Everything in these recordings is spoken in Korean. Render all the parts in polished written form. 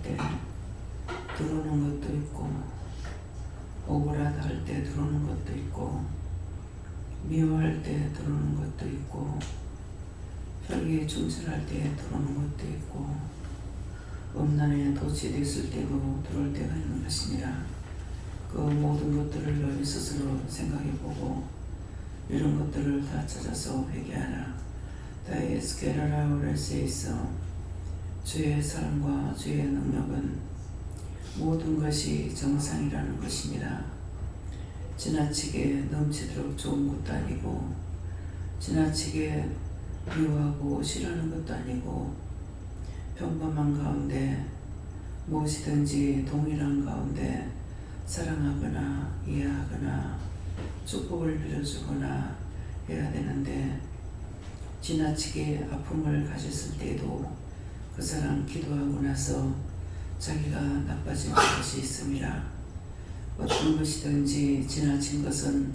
때 들어오는 것도 있고, 억울하다 할 때 들어오는 것도 있고, 미워할 때 들어오는 것도 있고, 혈기에 충실할 때 들어오는 것도 있고, 음란에 도취됐을 때도 들어올 때가 있는 것이니라. 그 모든 것들을 너희 스스로 생각해보고 이런 것들을 다 찾아서 회개하라. 다이에스케라라오레스에 있어 주의 사랑과 주의 능력은 모든 것이 정상이라는 것입니다. 지나치게 넘치도록 좋은 것도 아니고, 지나치게 미워하고 싫어하는 것도 아니고, 평범한 가운데 무엇이든지 동일한 가운데 사랑하거나 이해하거나 축복을 빌어주거나 해야 되는데, 지나치게 아픔을 가졌을 때에도 그 사람 기도하고 나서 자기가 나빠지는 것이 있습니다. 어떤 것이든지 지나친 것은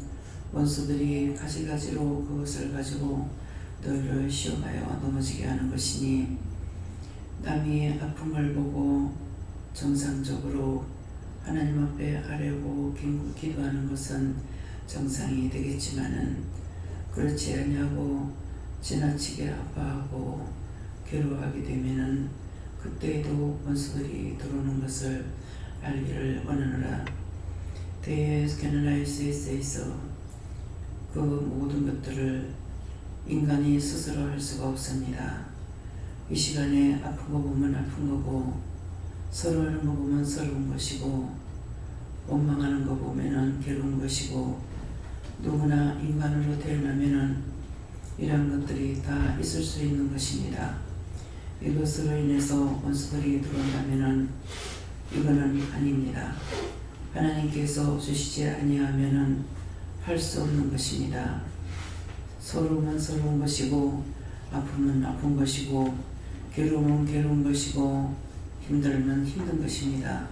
원수들이 가지가지로 그것을 가지고 너희를 시험하여 넘어지게 하는 것이니, 남이 아픔을 보고 정상적으로 하나님 앞에 아뢰고 기도하는 것은 정상이 되겠지만은, 그렇지 아니하고 지나치게 아파하고 괴로워하게 되면은 그때에도 원수들이 들어오는 것을 알기를 원하노라. 데스케나라이스에서 그 모든 것들을 인간이 스스로 할 수가 없습니다. 이 시간에 아픈 거 보면 아픈 거고, 서러워하는 거 보면 서러운 것이고, 원망하는 거 보면은 괴로운 것이고, 누구나 인간으로 태어나면은 이런 것들이 다 있을 수 있는 것입니다. 이것으로 인해서 원수들이 들어온다면은 이거는 아닙니다. 하나님께서 주시지 아니하면은 할 수 없는 것입니다. 서러움은 서러운 것이고, 아픔은 아픈 것이고, 괴로움은 괴로운 것이고, 힘들면 힘든 것입니다.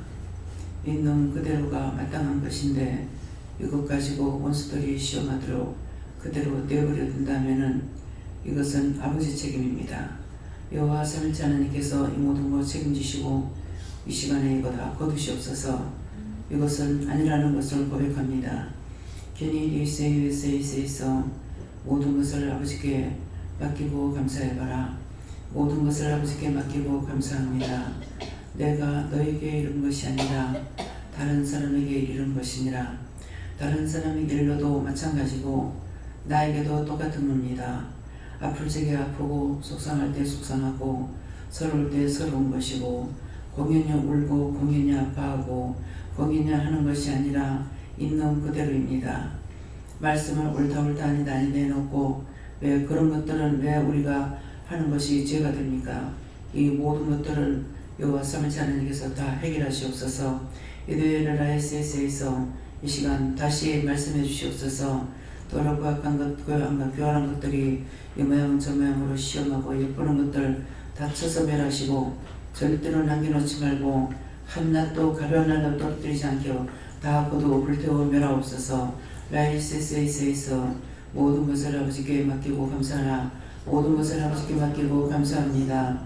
있는 그대로가 마땅한 것인데, 이것 가지고 원수들이 시험하도록 그대로 내버려 둔다면은 이것은 아버지 책임입니다. 여호와 삼일째 하나님께서 이 모든 것 책임지시고 이 시간에 이거 다 거두시옵소서. 이것은 아니라는 것을 고백합니다. 괜히 유세에서 모든 것을 아버지께 맡기고 감사해봐라. 모든 것을 아버지께 맡기고 감사합니다. 내가 너에게 이른 것이 아니라 다른 사람에게 이른 것이니라. 다른 사람에게 일러도 마찬가지고 나에게도 똑같은 겁니다. 아플 적에 아프고 속상할 때 속상하고 서러울 때 서러운 것이고, 공연히 울고 공연히 아파하고 공연히 하는 것이 아니라 있는 그대로입니다. 말씀을 옳다 아니다 내놓고 왜 그런 것들은 왜 우리가 하는 것이 죄가 됩니까? 이 모든 것들은 여호와 삼일째 하나님께서 다 해결하시옵소서. 이데라에스에서 이 시간 다시 말씀해 주시옵소서. 더럽고 악한 것, 교활한 것들이 이 모양 저 모양으로 시험하고 예쁘는 것들 다 쳐서 멸하시고, 절대로 남겨놓지 말고 한낱도 가벼운 날도 떨어뜨리지 않게 다 거두어 불태워 멸하옵소서. 라이세스에서 모든 것을 아버지께 맡기고 감사하라. 모든 것을 아버지께 맡기고 감사합니다.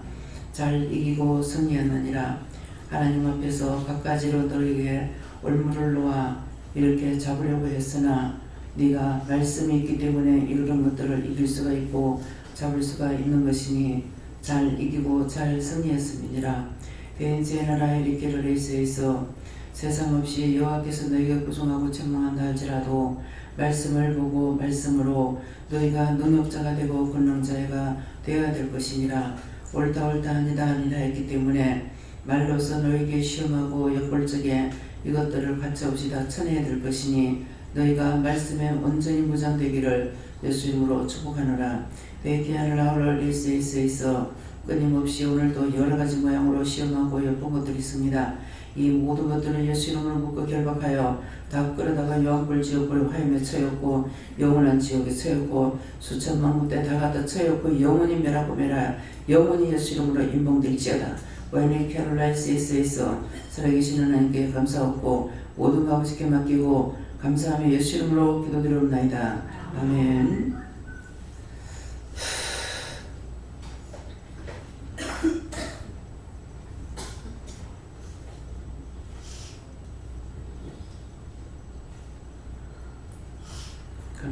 잘 이기고 승리하느니라. 하나님 앞에서 갖가지로 너에게 올무를 놓아 이렇게 잡으려고 했으나 네가 말씀이 있기 때문에 이런 것들을 이길 수가 있고 잡을 수가 있는 것이니 잘 이기고 잘 승리했음이니라. 벤제나라의 리케르레이스에서 세상 없이 여호와께서 너희가 구종하고 책망한다 할지라도 말씀을 보고 말씀으로 너희가 능력자가 되고 권능자가 되어야 될 것이니라. 옳다 아니다 했기 때문에 말로서 너희에게 시험하고 엿볼 적에 이것들을 가차없이 다 쳐내야 될 것이니 너희가 말씀에 온전히 무장되기를 예수 이름으로 축복하노라. 베기아라울리스에서 끊임없이 오늘도 여러가지 모양으로 시험하고 엿본 것들이 있습니다. 이 모든 것들을 예수 이름으로 묶어 결박하여 다 끌어다가 요한불 지옥불 화염에 처였고 영원한 지옥에 처였고 수천만 군데 다 갖다 처였고 영원히 멸하고 멸하여 영원히 예수 이름으로 임봉될지어다. 와이네 캐롤라이스에서 살아계신 하나님께 감사하고 모든 아버지께 맡기고 감사하며 예수 이름으로 기도드리옵나이다. 아멘.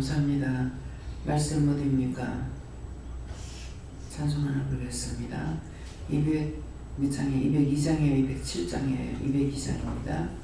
감사합니다. 말씀 어디입니까? 찬송 하나 부르겠습니다. 200장에 202장에 207장에 202장입니다.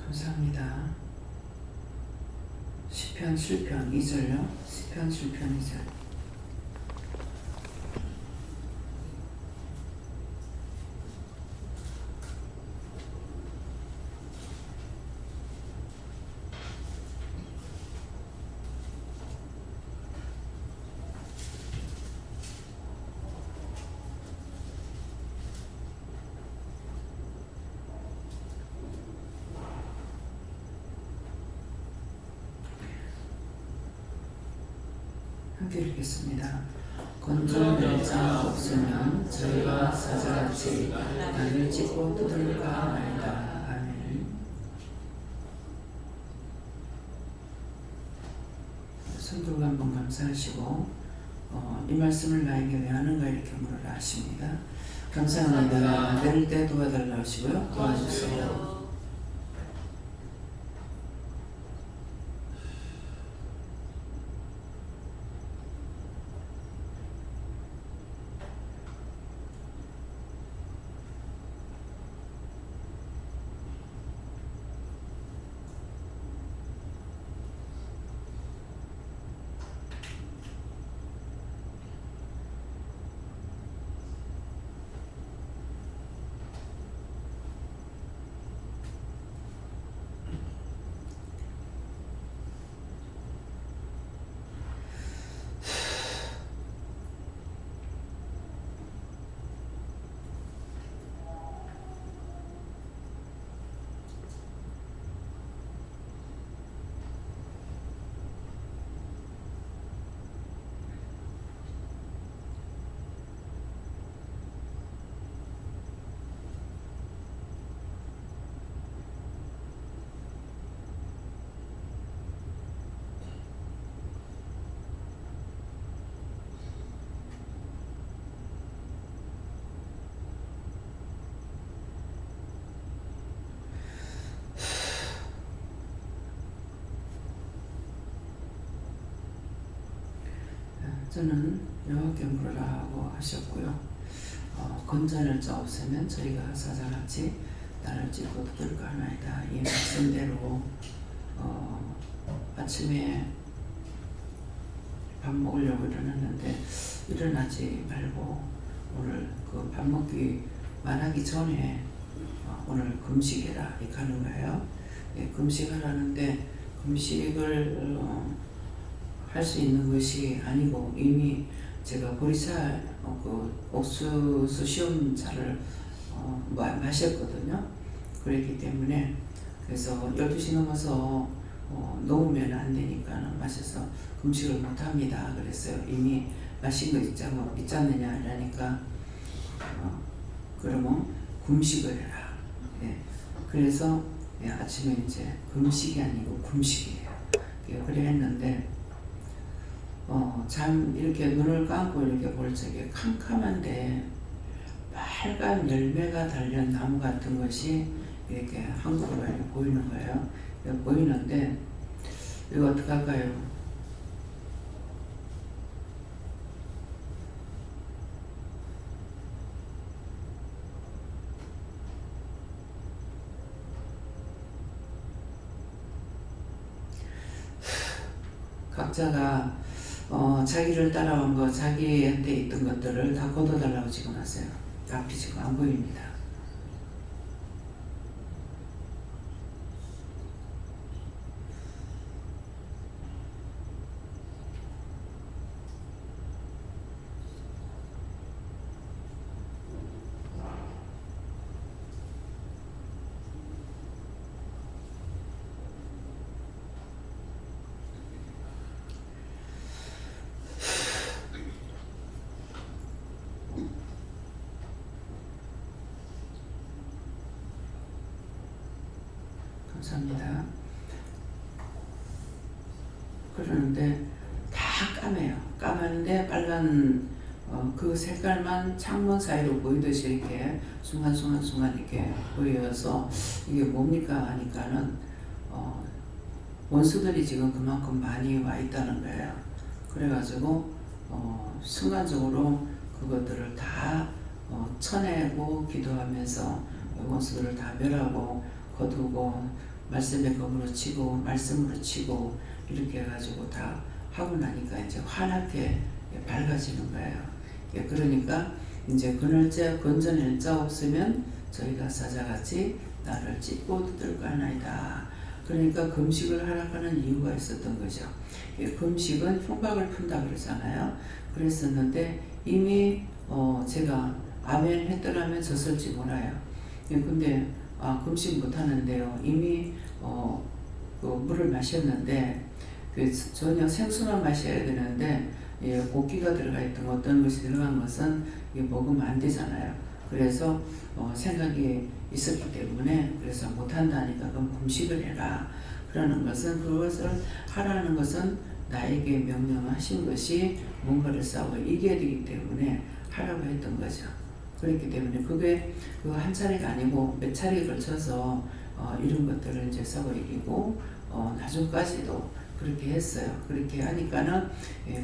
감사합니다. 시편 7편 2절요. 시편 7편 2절. 함께 읽겠습니다. 건져낼 자 없으면 저희가 사자같이 나를 찢고 뜯을까 말다. 아멘. 성도가 한번 감사하시고 이 말씀을 나에게 왜 하는가 이렇게 물으라 하십니다. 감사합니다. 내릴 때 도와달라 하시고요. 도와주세요. 저는 여호와께 물으라 하고 하셨고요. 건전을 자 없으면 저희가 사자같이 나를 찢고 두들까 하나이다. 이 말씀대로 아침에 밥 먹으려고 일어났는데 일어나지 말고 오늘 그 밥 먹기 말하기 전에 오늘 금식해라 이렇게 하는 거예요. 예, 금식하라는데 금식을 할 수 있는 것이 아니고 이미 제가 보리차 그 옥수수 시험차를 마셨거든요. 그렇기 때문에 그래서 12시 넘어서 놓으면 안 되니까 마셔서 금식을 못 합니다. 그랬어요. 이미 마신 거 있지 않느냐 이러니까 그러면 금식을 해라. 예. 그래서 예, 아침에 이제 금식이 아니고 금식이에요. 예, 그래 했는데 참 이렇게 눈을 감고 이렇게 볼 적에 캄캄한데 빨간 열매가 달린 나무 같은 것이 이렇게 한국으로 이렇게 보이는 거예요. 보이는데 이거 어떡할까요? 각자가 자기를 따라온 거, 자기한테 있던 것들을 다 걷어달라고 지금 하세요. 앞이 지금 안 보입니다. 감사합니다. 그러는데 다 까매요. 까만데 빨간 그 색깔만 창문 사이로 보이듯이 이렇게 순간순간 이렇게 보여서 이게 뭡니까 하니까는 원수들이 지금 그만큼 많이 와 있다는 거예요. 그래가지고 순간적으로 그것들을 다 쳐내고 기도하면서 원수들을 다 멸하고 거두고 말씀에 검으로 치고 말씀으로 치고 이렇게 해가지고 다 하고 나니까 이제 환하게 밝아지는 거예요. 그러니까 이제 그날자 건전할 자 없으면 저희가 사자같이 나를 찢고 두들까 하나이다. 그러니까 금식을 하라는 이유가 있었던 거죠. 금식은 흉박을 푼다 그러잖아요. 그랬었는데 이미 제가 아멘 했더라면 졌을지 몰라요. 근데 금식 못하는데요. 이미 그 물을 마셨는데 전혀 생수만 마셔야 되는데 고기가 들어가 있던 어떤 것이 들어간 것은 먹으면 안 되잖아요. 그래서 생각이 있었기 때문에 그래서 못한다니까 그럼 금식을 해라. 그러는 것은 그것을 하라는 것은 나에게 명령하신 것이 뭔가를 싸워 이겨야 되기 때문에 하라고 했던 거죠. 그렇기 때문에 그게 그 한 차례가 아니고 몇 차례에 걸쳐서 이런 것들을 이제 싸워 이기고 나중까지도 그렇게 했어요. 그렇게 하니까는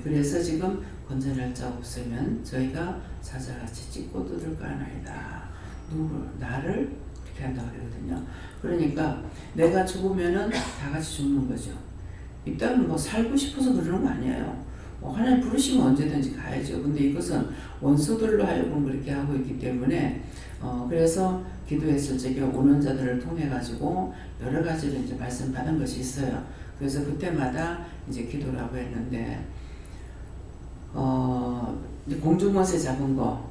그래서 지금 건전할 자 없으면 저희가 사자같이 찢고 두들까 하나이다. 나를 그렇게 한다고 그러거든요. 그러니까 내가 죽으면은 다 같이 죽는 거죠. 이 땅은 뭐 살고 싶어서 그러는 거 아니에요. 하나님 부르시면 언제든지 가야죠. 근데 이것은 원수들로 하여금 그렇게 하고 있기 때문에 그래서 기도했을 적에 오는 자들을 통해 가지고 여러 가지를 이제 말씀 받은 것이 있어요. 그래서 그때마다 이제 기도라고 했는데 공중원세 잡은 거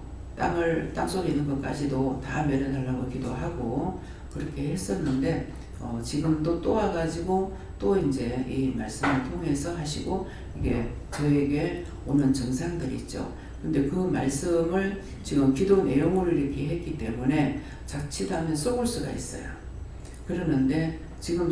땅속에 있는 것까지도 다 멸해달라고 기도하고 그렇게 했었는데 지금도 또 와가지고 또 이제 이 말씀을 통해서 하시고 이게 저에게 오는 증상들이 있죠. 근데 그 말씀을 지금 기도 내용으로 이렇게 했기 때문에 자칫하면 속을 수가 있어요. 그러는데 지금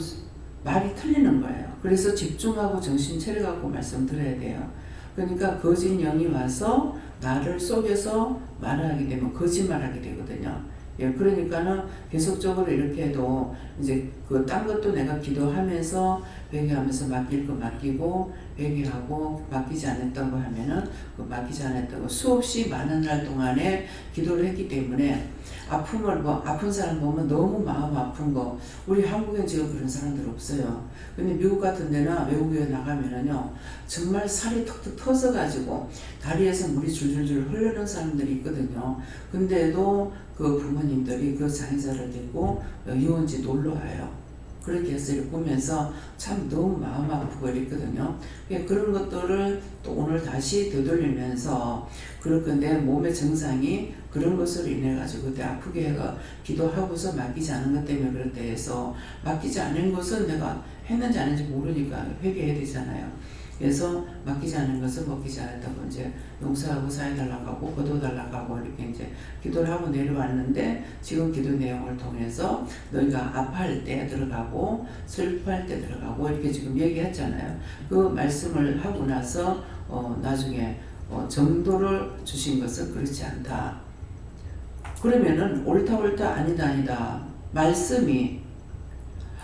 말이 틀리는 거예요. 그래서 집중하고 정신 차려갖고 말씀 드려야 돼요. 그러니까 거짓 영이 와서 나를 속여서 말하게 되면 거짓말하게 되거든요. 그러니까는 계속적으로 이렇게 해도 이제 그 딴 것도 내가 기도하면서 회개하면서 맡길 거 맡기고 회개하고 맡기지 않았던 거 하면은 그 맡기지 않았던 거 수없이 많은 날 동안에 기도를 했기 때문에 아픔을 아픈 사람 보면 너무 마음 아픈 거 우리 한국엔 지금 그런 사람들 없어요. 근데 미국 같은 데나 외국에 나가면은요 정말 살이 턱턱 터져 가지고 다리에서 물이 줄줄줄 흐르는 사람들이 있거든요. 근데도 그 부모님들이 그 장애자를 데리고 유원지 놀러 와요. 그렇게 해서 보면서 참 너무 마음 아프고 이랬거든요. 그런 것들을 또 오늘 다시 되돌리면서 그렇게 내 몸의 증상이 그런 것으로 인해 가지고 그때 아프게 해가 기도하고서 맡기지 않은 것 때문에 그렇다 해서 맡기지 않은 것은 내가 했는지 안 했는지 모르니까 회개해야 되잖아요. 그래서 맡기지 않은 것은 먹기지 않았다고 이제 용서하고 사해달라고 하고 거둬달라고 하고 이렇게 이제 기도를 하고 내려왔는데 지금 기도 내용을 통해서 너희가 아파할 때 들어가고 슬퍼할 때 들어가고 이렇게 지금 얘기했잖아요. 그 말씀을 하고 나서 나중에 정도를 주신 것은 그렇지 않다. 그러면은 옳다 아니다 말씀이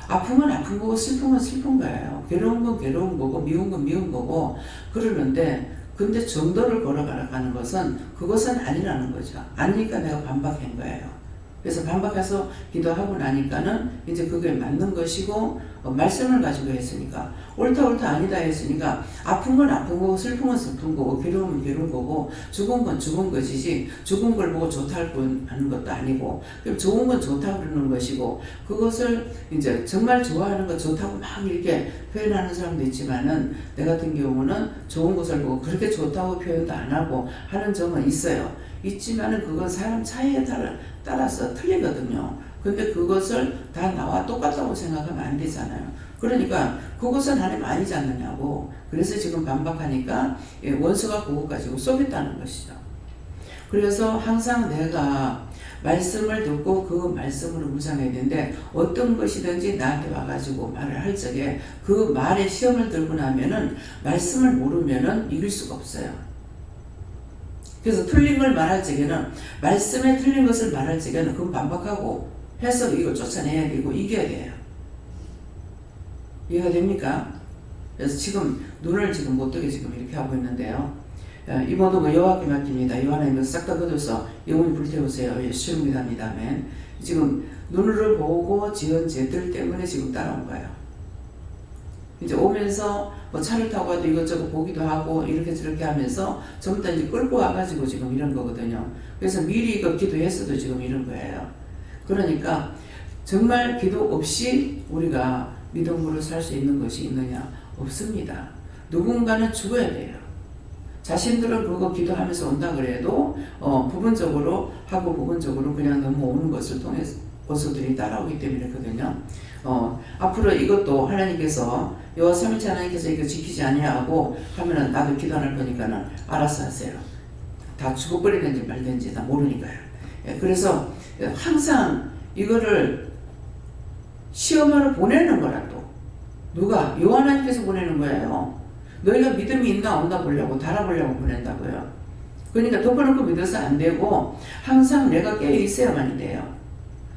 아픈 건 아픈 거고 슬픈 건 슬픈 거예요. 괴로운 건 괴로운 거고 미운 건 미운 거고 그러는데 근데 정도를 걸어가는 것은 그것은 아니라는 거죠. 아니니까 내가 반박한 거예요. 그래서 반박해서 기도하고 나니까는 이제 그게 맞는 것이고 말씀을 가지고 했으니까 옳다 아니다 했으니까 아픈 건 아픈 거고 슬픈 건 슬픈 거고 괴로운 건 괴로운 거고 죽은 건 죽은 것이지 죽은 걸 보고 좋다고 하는 것도 아니고 좋은 건 좋다고 그러는 것이고 그것을 이제 정말 좋아하는 거 좋다고 막 이렇게 표현하는 사람도 있지만은 내 같은 경우는 좋은 것을 보고 그렇게 좋다고 표현도 안 하고 하는 점은 있어요. 있지만은 그건 사람 차이에 따라서 틀리거든요. 근데 그것을 다 나와 똑같다고 생각하면 안 되잖아요. 그러니까 그것은 하나님 아니지 않느냐고. 그래서 지금 반박하니까 원수가 그것 가지고 쏘겠다는 것이죠. 그래서 항상 내가 말씀을 듣고 그 말씀으로 무장해야 되는데 어떤 것이든지 나한테 와가지고 말을 할 적에 그 말에 시험을 들고 나면은 말씀을 모르면은 이길 수가 없어요. 그래서 틀린 걸 말할 적에는 말씀에 틀린 것을 말할 적에는 그건 반박하고 해서 이걸 쫓아내야 되고 이겨야 돼요. 이해가 됩니까? 그래서 지금 눈을 지금 못 뜨게 지금 이렇게 하고 있는데요. 이 모든 거 여호와께 맡깁니다. 요한은 싹 다 거둬서 영원히 불태우세요. 예수를 믿합니다. 아멘. 지금 눈을 보고 지은 죄들 때문에 지금 따라온 거예요. 이제 오면서 뭐 차를 타고 와도 이것저것 보기도 하고 이렇게 저렇게 하면서 전부 다 이제 끌고 와가지고 지금 이런 거거든요. 그래서 미리 이거 기도했어도 지금 이런 거예요. 그러니까 정말 기도 없이 우리가 믿음으로 살 수 있는 것이 있느냐? 없습니다. 누군가는 죽어야 돼요. 자신들은 그거 기도하면서 온다 그래도 부분적으로 하고 부분적으로 그냥 넘어오는 것을 통해서 보수들이 따라오기 때문이거든요. 앞으로 이것도 하나님께서 여호와 삼위일체 하나님께서 이거 지키지 아니하고 하면은 나도 기도 안 할 거니까는 알아서 하세요. 다 죽어버리든지 말든지 다 모르니까요. 그래서 항상 이거를 시험으로 보내는 거라도 누가 여호와 하나님께서 보내는 거예요. 너희가 믿음이 있나 없나 보려고 달아보려고 보낸다고요. 그러니까 덮어놓고 믿어서 안 되고 항상 내가 깨어 있어야만 돼요.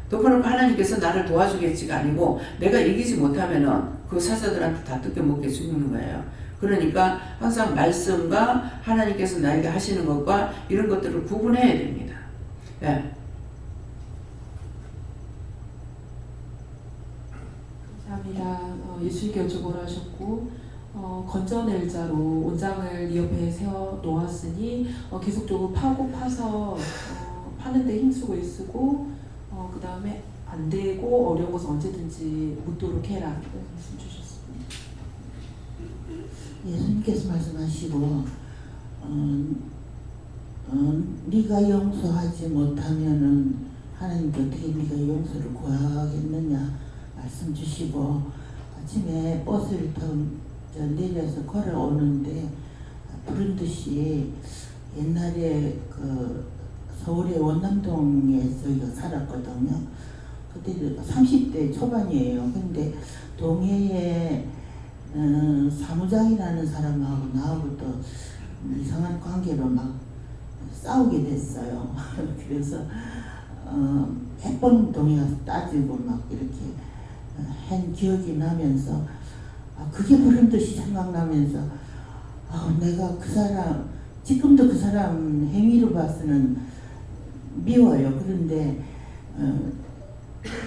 덮어놓고 하나님께서 나를 도와주겠지가 아니고 내가 이기지 못하면은 그 사자들한테 다 뜯겨먹게 죽는 거예요. 그러니까 항상 말씀과 하나님께서 나에게 하시는 것과 이런 것들을 구분해야 됩니다. 네. 감사합니다. 예수님께 여쭤보라 하셨고 건져낼 자로 온장을 네 옆에 세워 놓았으니 계속적으로 파고 파서 파는데 힘쓰고 애쓰고 그 다음에 안 되고 어려운 것은 언제든지 묻도록 해라. 말씀 주셨습니다. 예수님께서 말씀하시고 네가 용서하지 못하면은 하나님께 어떻게 네가 용서를 구하겠느냐 말씀 주시고 아침에 버스를 타고 내려서 걸어오는데 부른 듯이 옛날에 그 서울의 원남동에 저희가 살았거든요. 그때 30대 초반이에요. 근데 동해에 사무장이라는 사람하고 나하고 또 이상한 관계로 막 싸우게 됐어요. 그래서 몇 번 동해 가서 따지고 막 이렇게 한 기억이 나면서 그게 보란 듯이 생각나면서 내가 그 사람 지금도 그 사람 행위로 봐서는 미워요. 그런데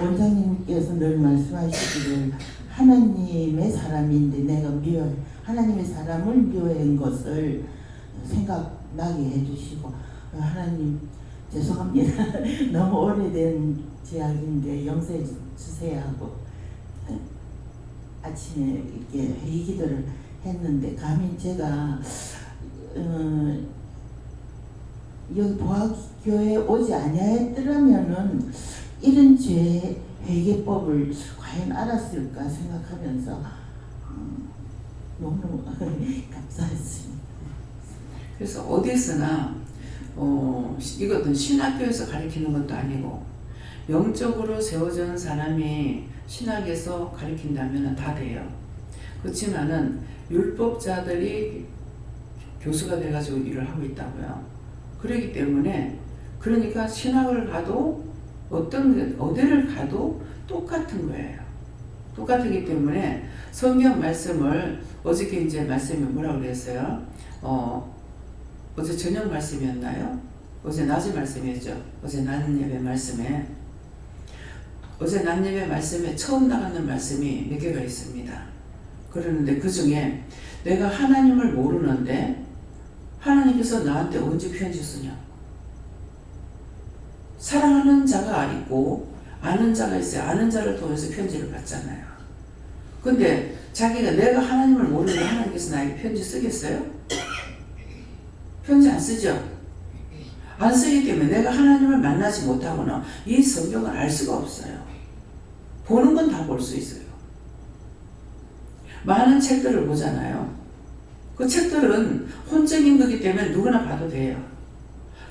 원장님께서 늘 말씀하시기를 하나님의 사람인데 내가 미워요. 하나님의 사람을 미워한 것을 생각나게 해주시고 하나님 죄송합니다. 너무 오래된 제약인데 용서해 주세요 하고 아침에 이렇게 회의 기도를 했는데 감히 제가 여기 보학교에 오지 아니하였더라면은 이런 죄 회개법을 과연 알았을까 생각하면서 너무너무 감사했습니다. 그래서 어디서나 이것은 신학교에서 가르치는 것도 아니고 영적으로 세워진 사람이 신학에서 가르친다면 다 돼요. 그렇지만은 율법자들이 교수가 돼가지고 일을 하고 있다고요. 그렇기 때문에 그러니까 신학을 가도 어디를 가도 똑같은 거예요. 똑같기 때문에 성경 말씀을 어저께 이제 말씀이 뭐라고 그랬어요? 어제 저녁 말씀이었나요? 어제 낮에 말씀이었죠. 어제 낮 예배 말씀에 어제 낮 예배 말씀에 처음 나가는 말씀이 몇 개가 있습니다. 그러는데 그 중에 내가 하나님을 모르는데 하나님께서 나한테 언제 편지 쓰냐? 사랑하는 자가 있고 아는 자가 있어요. 아는 자를 통해서 편지를 받잖아요. 근데 자기가 내가 하나님을 모르는데 하나님께서 나에게 편지 쓰겠어요? 편지 안 쓰죠? 안 쓰기 때문에 내가 하나님을 만나지 못하고는 이 성경을 알 수가 없어요. 보는 건 다 볼 수 있어요. 많은 책들을 보잖아요. 그 책들은 혼적인 거기 때문에 누구나 봐도 돼요.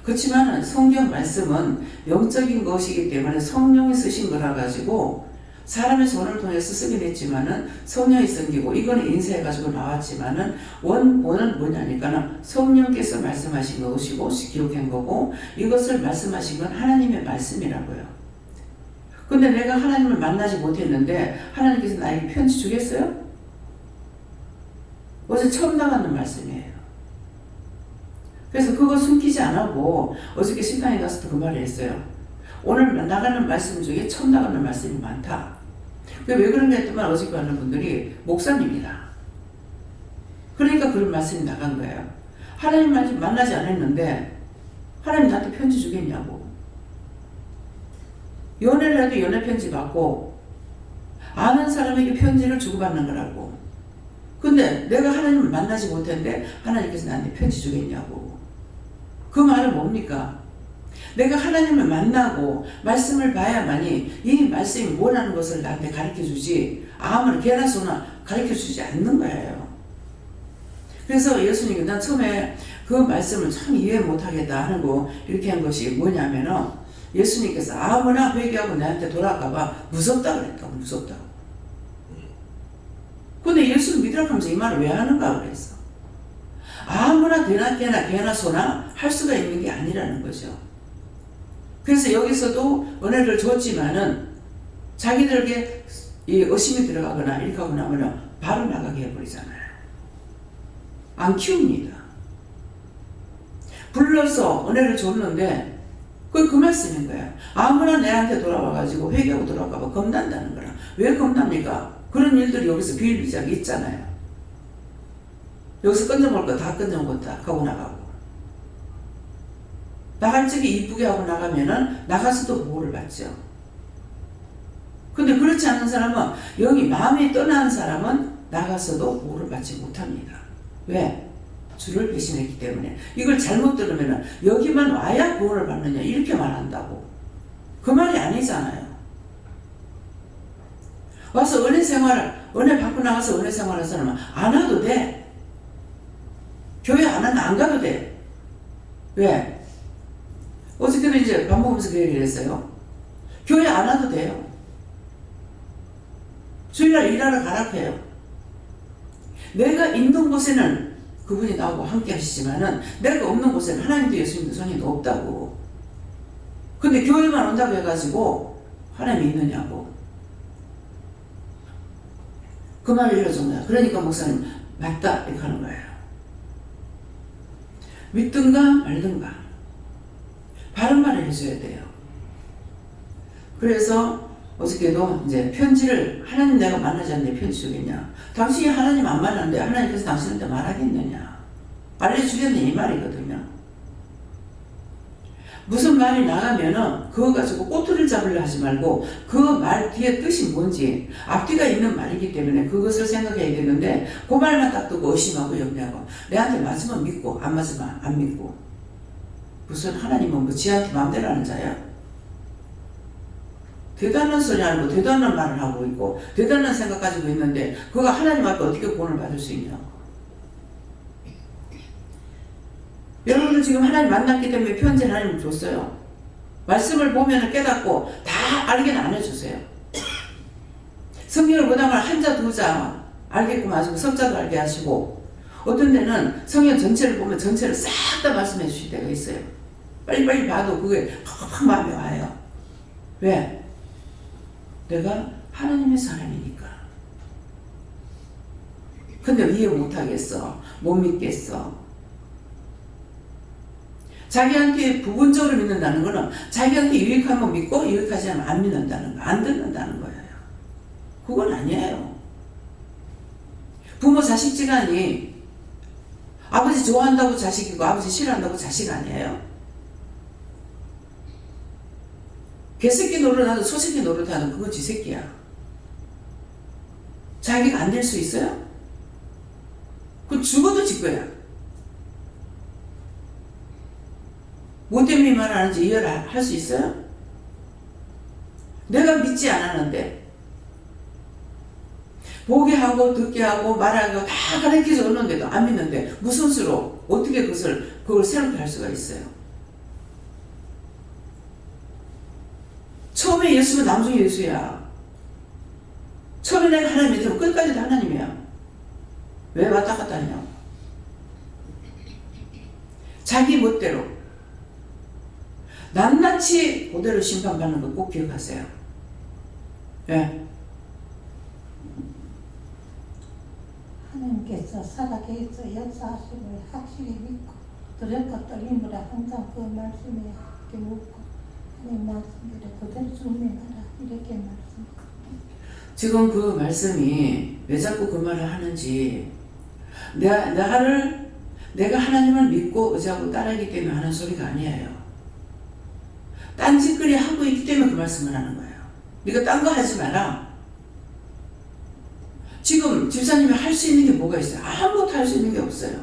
그렇지만 성경 말씀은 영적인 것이기 때문에 성령이 쓰신 거라 가지고 사람의 손을 통해서 쓰긴 했지만은 성령이 섬기고 이거는 인쇄해가지고 나왔지만은 원본은 뭐냐니까는 성령께서 말씀하신 것이고 기록한 거고 이것을 말씀하신 건 하나님의 말씀이라고요. 근데 내가 하나님을 만나지 못했는데 하나님께서 나에게 편지 주겠어요? 어제 처음 나가는 말씀이에요. 그래서 그거 숨기지 안 하고 어저께 신당에 가서도 그 말을 했어요. 오늘 나가는 말씀 중에 처음 나가는 말씀이 많다. 왜 그런가 했더만 어저께 하는 분들이 목사님이다. 그러니까 그런 말씀이 나간 거예요. 하나님 만나지 않았는데 하나님 나한테 편지 주겠냐고. 연애를 해도 연애 편지 받고 아는 사람에게 편지를 주고받는 거라고. 근데 내가 하나님을 만나지 못했는데 하나님께서 나한테 편지 주겠냐고. 그 말은 뭡니까? 내가 하나님을 만나고 말씀을 봐야만이 이 말씀이 뭐라는 것을 나한테 가르쳐주지 아무리 개나 소나 가르쳐주지 않는 거예요. 그래서 예수님이 난 처음에 그 말씀을 참 이해 못하겠다 하는 거 이렇게 한 것이 뭐냐면은 예수님께서 아무나 회개하고 나한테 돌아가봐 무섭다 그랬다고. 무섭다고. 근데 예수를 믿으라고 하면서 이 말을 왜 하는가 그랬어. 아무나 되나 개나 개나 소나 할 수가 있는 게 아니라는 거죠. 그래서 여기서도 은혜를 줬지만은 자기들에게 이 의심이 들어가거나 이렇게 하고 나면 바로 나가게 해버리잖아요. 안 키웁니다. 불러서 은혜를 줬는데 그 말씀인 거예요. 아무나 내한테 돌아와가지고 회개하고 돌아가면 겁난다는 거라. 왜 겁납니까? 그런 일들이 여기서 비일비재하게 있잖아요. 여기서 건져먹을 거 다 건져먹고 다 가고 나가고. 나갈 적에 이쁘게 하고 나가면은 나가서도 보호를 받죠. 근데 그렇지 않은 사람은 여기 마음이 떠난 사람은 나가서도 보호를 받지 못합니다. 왜? 주를 배신했기 때문에. 이걸 잘못 들으면은 여기만 와야 구원을 받느냐 이렇게 말한다고. 그 말이 아니잖아요. 와서 은혜 받고 나가서 은혜 생활하는 사람은 안 와도 돼. 교회 안 하면 안 가도 돼. 왜? 어저께도 이제 밥 먹으면서 그 얘기를 했어요. 교회 안 와도 돼요. 주일날 일하러 가라고 해요. 내가 있는 곳에는 그분이 나하고 함께 하시지만은 내가 없는 곳에는 하나님도 예수님도 성령도 없다고. 근데 교회만 온다고 해가지고 하나님이 있느냐고. 그 말을 읽어준 거야. 그러니까 목사님 맞다 이렇게 하는 거예요. 믿든가 말든가 바른 말을 해줘야 돼요. 그래서 어저께도 이제 편지를 하나님 내가 만나지 않는데 편지 주겠냐. 당신이 하나님 안 만났는데 하나님께서 당신한테 말하겠느냐. 알려주겠느냐 이 말이거든요. 무슨 말이 나가면은 그거 가지고 꼬투리를 잡으려 하지 말고 그 말 뒤에 뜻이 뭔지 앞뒤가 있는 말이기 때문에 그것을 생각해야 되는데 그 말만 딱 듣고 의심하고 염려하고 내한테 맞으면 믿고 안 맞으면 안 믿고 무슨 하나님은 뭐 지한테 마음대로 하는 자야? 대단한 소리 하고 대단한 말을 하고 있고 대단한 생각 가지고 있는데 그거 하나님 앞에 어떻게 구원을 받을 수 있냐고. 여러분은 지금 하나님 만났기 때문에 편지 하나님 줬어요. 말씀을 보면 깨닫고 다 알게는 안 해주세요. 성경을 보다만 한자 두자 알게끔 하시고 석자도 알게 하시고 어떤 데는 성경 전체를 보면 전체를 싹 다 말씀해 주실 때가 있어요. 빨리빨리 봐도 그게 팍팍 마음에 와요. 왜? 내가 하나님의 사람이니까. 근데 이해 못하겠어. 못 믿겠어. 자기한테 부분적으로 믿는다는 거는 자기한테 유익하면 믿고 유익하지 않으면 안 믿는다는 거, 안 듣는다는 거예요. 그건 아니에요. 부모 자식 지간이 아버지 좋아한다고 자식이고 아버지 싫어한다고 자식 아니에요. 개새끼 노릇하든 소새끼 노릇하든 그건 지 새끼야. 자기가 안 될 수 있어요? 그건 죽어도 지 거야. 뭐 때문에 말하는지 이해를 할 수 있어요? 내가 믿지 않았는데 보게 하고 듣게 하고 말하고 다 가르쳐서 오는데도 안 믿는데 무슨 수로 어떻게 그걸 새롭게 할 수가 있어요? 처음에 예수는 나중에 예수야. 처음에 내가 하나님 믿으면 끝까지도 하나님이야. 왜 왔다 갔다 하냐고. 자기 멋대로 낱낱이 그대로 심판받는 거 꼭 기억하세요. 예. 하나님께서 살아계셔 역사하심을 확실히 믿고 두렵고 떨림으로 항상 그 말씀에 묻고 하나님 말씀대로 그대로 준비하라 이렇게 말씀합니다. 지금 그 말씀이 왜 자꾸 그 말을 하는지 내가 하나님을 믿고 의지하고 따르기 때문에 하는 소리가 아니에요. 딴짓거리 하고 있기 때문에 그 말씀을 하는 거예요. 네가 딴 거 하지 마라. 지금 집사님이 할 수 있는 게 뭐가 있어요? 아무것도 할 수 있는 게 없어요.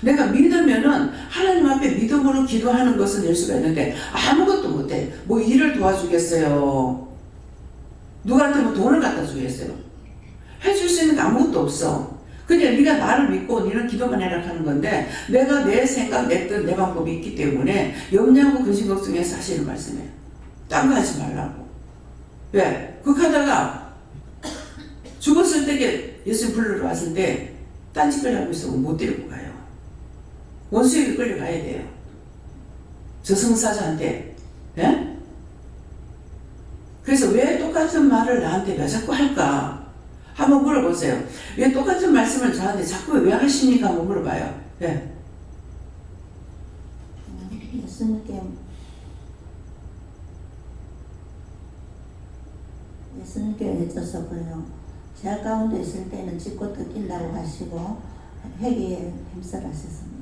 내가 믿으면은 하나님 앞에 믿음으로 기도하는 것은 낼 수가 있는데 아무것도 못해. 뭐 일을 도와주겠어요? 누구한테 뭐 돈을 갖다 주겠어요? 해줄 수 있는 게 아무것도 없어. 그냥 네가 나를 믿고 너는 기도만 해라 하는 건데 내가 내 생각, 내 뜻, 내 방법이 있기 때문에 염려하고 근심 걱정해서 하시는 말씀이에요. 딴 거 하지 말라고. 왜? 그렇게 하다가 죽었을 때 예수 불러러 왔을 때 딴짓거리 하고 있으면 못 데리고 가요. 원수에게 끌려가야 돼요. 저승사자한테. 예? 그래서 왜 똑같은 말을 나한테 왜 자꾸 할까? 한번 물어보세요. 왜 똑같은 말씀을 저한테 자꾸 왜 하십니까? 한번 물어봐요. 예. 예수님께 해줘서 그래요. 제약 가운데 있을 때는 짚고 뜯기려고 하시고 회개에 힘써하셨습니다.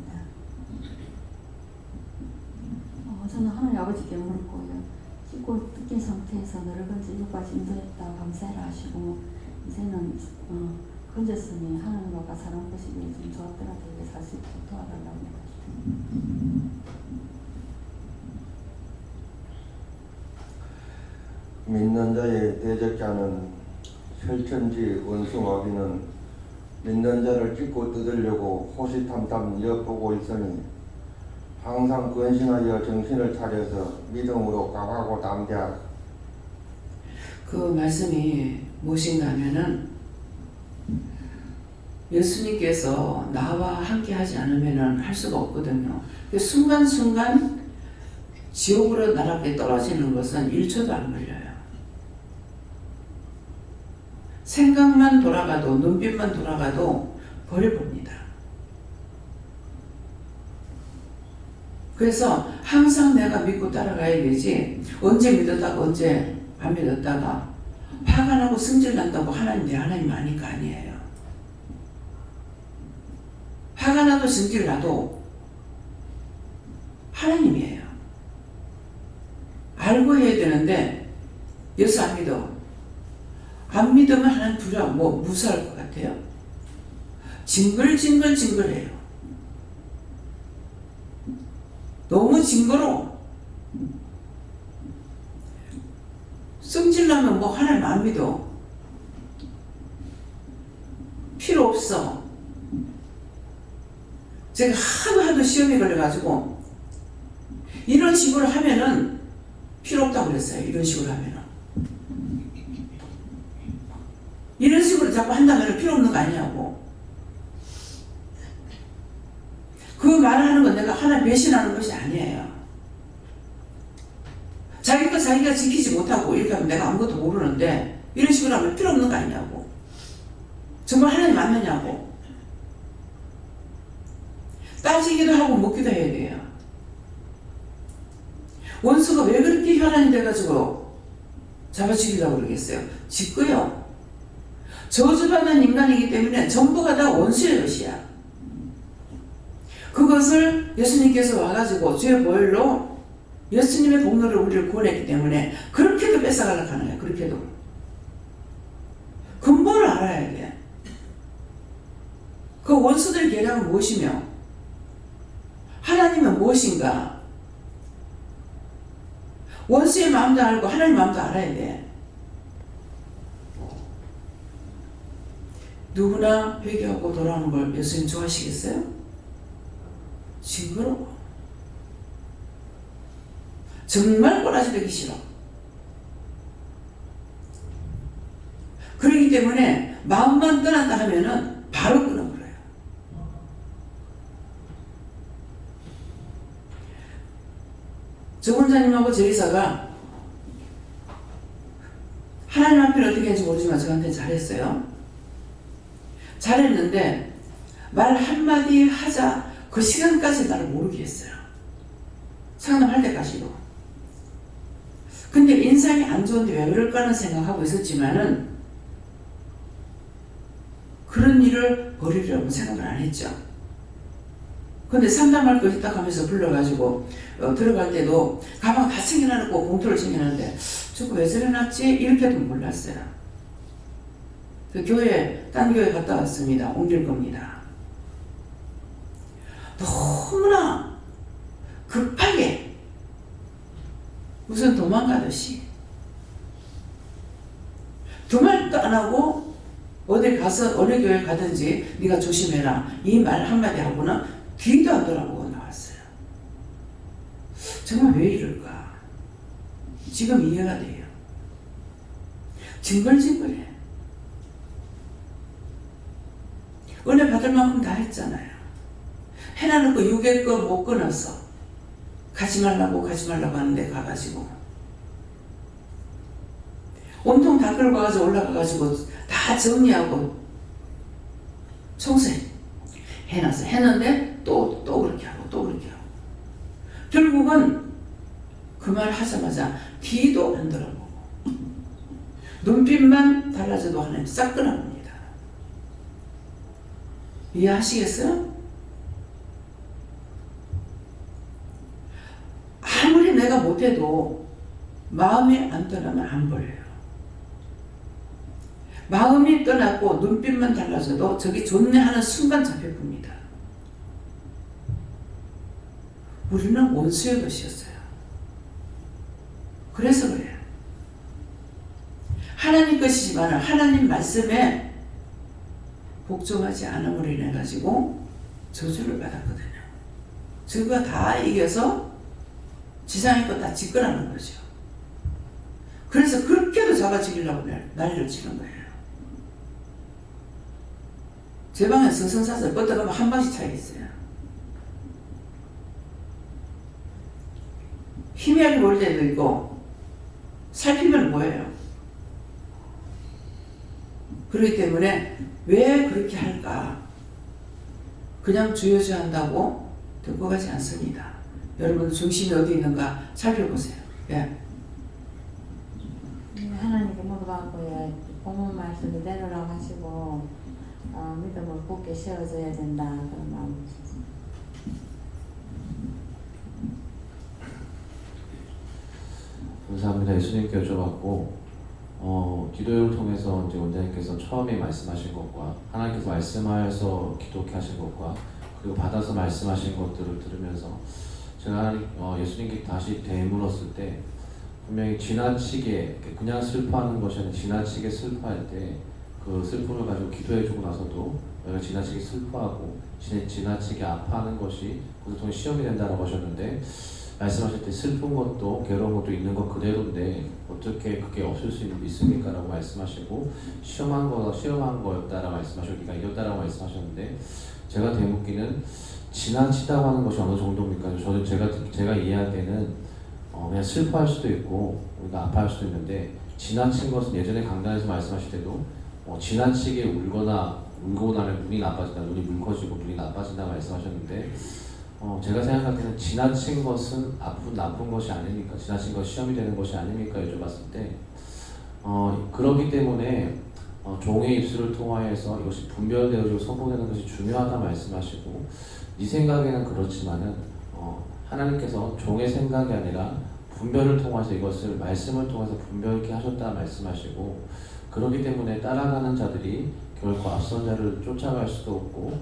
저는 하나님 아버지께 물을 거예요. 씻고 뜯긴 상태에서 너를건지 이것까지 인도했다 감사해라 하시고 이제는 건졌으니 하나님 아빠 사랑 보시기에 좀 좋았더라도 왜 사실 도와달라고 믿는 자의 대적지 않은 설천지 원수마귀는 믿는 자를 찢고 뜯으려고 호시탐탐 엿보고 있으니 항상 근신하여 정신을 차려서 믿음으로 강하고 담대하라. 그 말씀이 무엇인가 하면은 예수님께서 나와 함께 하지 않으면 할 수가 없거든요. 순간순간 지옥으로 나락에 떨어지는 것은 1초도 안 걸려요. 생각만 돌아가도 눈빛만 돌아가도 버려봅니다. 그래서 항상 내가 믿고 따라가야 되지 언제 믿었다가 언제 안 믿었다가 화가 나고 승질 난다고 하나님 아니까 아니에요. 화가 나도 승질 나도 하나님이에요. 알고 해야 되는데 예수 안 믿어. 안 믿으면 하나님 두려워. 무서울 것 같아요. 징글징글해요. 너무 징그러워. 승질나면 하나님 안 믿어. 필요 없어. 제가 하도 시험에 걸려가지고 이런 식으로 하면은 필요 없다고 그랬어요. 이런 식으로 하면은. 이런 식으로 자꾸 한다면 필요 없는 거 아니냐고. 그 말을 하는 건 내가 하나 배신하는 것이 아니에요. 자기 거 자기가 지키지 못하고 이렇게 하면 내가 아무것도 모르는데 이런 식으로 하면 필요 없는 거 아니냐고. 정말 하나님 맞느냐고. 따지기도 하고 묻기도 해야 돼요. 원수가 왜 그렇게 혈안이 돼가지고 잡아죽이려고 그러겠어요? 짓고요. 저주받는 인간이기 때문에 전부가 다 원수의 것이야. 그것을 예수님께서 와가지고 주의 보혈로 예수님의 공로를 우리를 구원했기 때문에 그렇게도 뺏어가려고 하는 거야. 그렇게도. 근본을 알아야 돼. 그 원수들의 계략은 무엇이며 하나님은 무엇인가. 원수의 마음도 알고 하나님 마음도 알아야 돼. 누구나 회개하고 돌아오는 걸 예수님 좋아하시겠어요? 징그러워. 정말 꼬라지 되기 싫어. 그렇기 때문에 마음만 떠난다 하면은 바로 끊어버려요. 저 원장님하고 제이사가 하나님 앞에 어떻게 했는지 모르지만 저한테 잘했어요. 잘했는데 말 한마디 하자 그 시간까지 나를 모르게 했어요. 상담할 때까지도. 근데 인상이 안 좋은데 왜 그럴까 하는 생각하고 있었지만은 그런 일을 벌이려고 생각을 안 했죠. 근데 상담할 거 있다 하면서 불러가지고 들어갈 때도 가방 다 챙겨놨고 봉투를 챙겨놨는데 저거 왜 저래놨지? 이렇게도 몰랐어요. 그 딴 교회 갔다 왔습니다. 옮길 겁니다. 너무나 급하게 무슨 도망가듯이 두말도 안 하고 어디 가서 어느 교회 가든지 네가 조심해라 이 말 한마디 하고는 뒤도 안 돌아보고 나왔어요. 정말 왜 이럴까? 지금 이해가 돼요. 징글징글해. 은혜 받을 만큼 다 했잖아요. 해놔놓고 6개 거 못 끊었어. 가지 말라고 하는데 가가지고 온통 다 끌고 가서 올라가가지고 다 정리하고 청소해 해놨어. 했는데 또 그렇게 하고 또 그렇게 하고 결국은 그 말 하자마자 뒤도 안 돌아보고 눈빛만 달라져도 하나님 싹 끊어봅니다. 이해하시겠어요? 아무리 내가 못해도 마음이 안 떠나면 안 버려요. 마음이 떠났고 눈빛만 달라져도 저기 좋네 하는 순간 잡혀봅니다. 우리는 원수의 것이었어요. 그래서 그래요. 하나님 것이지만 하나님 말씀에 복종하지 않음으로 인해 가지고 저주를 받았거든요. 저거 다 이겨서 지상의 것 다 집권하는 거죠. 그래서 그렇게도 잡아죽이려고 난리를 치는 거예요. 제 방에 성성사서 뻗어가면 한 방씩 차이 있어요. 희미하게 보일 때도 있고 살피면 뭐예요? 그렇기 때문에 왜 그렇게 할까? 그냥 주여주한다고 되고 가지 않습니다. 여러분 중심이 어디 있는가 살펴보세요. 예. 하나님께 물어봤고요. 본문 말씀 그대로라고 하시고 믿음을 굳게 세워줘야 된다 그런 마음이 있었습니다. 감사합니다. 예수님께 여쭤봤고 기도를 통해서 이제 원장님께서 처음에 말씀하신 것과 하나님께서 말씀하여서 기도케 하신 것과 그리고 받아서 말씀하신 것들을 들으면서 제가 예수님께 다시 되물었을 때 분명히 지나치게 그냥 슬퍼하는 것이 아니라 지나치게 슬퍼할 때 그 슬픔을 가지고 기도해주고 나서도 우리가 지나치게 슬퍼하고 지나치게 아파하는 것이 그것을 통해 시험이 된다고 하셨는데 말씀하실 때 슬픈 것도 괴로운 것도 있는 것 그대로인데 어떻게 그게 없을 수 있습니까? 라고 말씀하시고 시험한 거였다라고 말씀하시고 네가 이겼다라고 말씀하셨는데 제가 되묻기는 지나치다고 하는 것이 어느 정도입니까? 저는 제가 이해하기에는 그냥 슬퍼할 수도 있고 우리가 아파할 수도 있는데 지나친 것은 예전에 강단에서 말씀하실 때도 지나치게 울고 나면 눈이 나빠진다, 눈이 묽어지고 눈이 나빠진다 말씀하셨는데 제가 생각할 때는 지나친 것은 나쁜 것이 아닙니까? 지나친 것이 시험이 되는 것이 아닙니까? 여쭤봤을 때 그렇기 때문에 종의 입술을 통하여서 이것이 분별되어지고 선포되는 것이 중요하다 말씀하시고 네 생각에는 그렇지만은 하나님께서 종의 생각이 아니라 분별을 통해서 이것을 말씀을 통해서 분별케 하셨다 말씀하시고 그렇기 때문에 따라가는 자들이 결코 앞선 자를 쫓아갈 수도 없고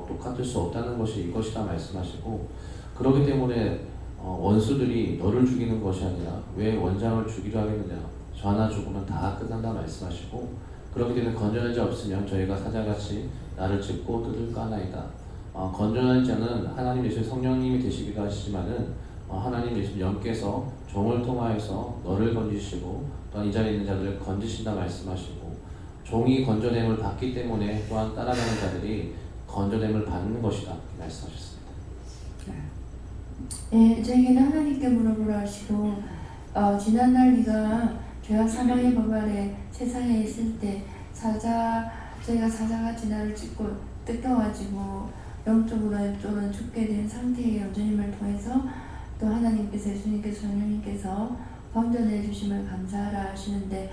똑같을 수 없다는 것이 이것이다 말씀하시고 그렇기 때문에 원수들이 너를 죽이는 것이 아니라 왜 원장을 죽이려 하겠느냐 저 하나 죽으면 다 끝난다 말씀하시고 그렇기 때문에 건전한 자 없으면 저희가 사자같이 나를 짚고 뜯을까 하나이다. 건전한 자는 하나님 예수 성령님이 되시기도 하시지만은 하나님 예수 영께서 종을 통하여서 너를 건지시고 또한 이 자리에 있는 자들을 건지신다 말씀하시고 종이 건전함을 받기 때문에 또한 따라가는 자들이 건전함을 받는 것이다 말씀하셨습니다. 네, 저에게는 하나님께 물어보라 하시고 지난날 네가 죄와 사망의 법 아래 세상에 있을 때 저희가 사자같이 나를 찢고 뜯겨가지고 영적으로 또는 죽게 된 상태의 여주님을 통해서 또 하나님께서 예수님께서 성령님께서 건전해 주심을 감사하라 하시는데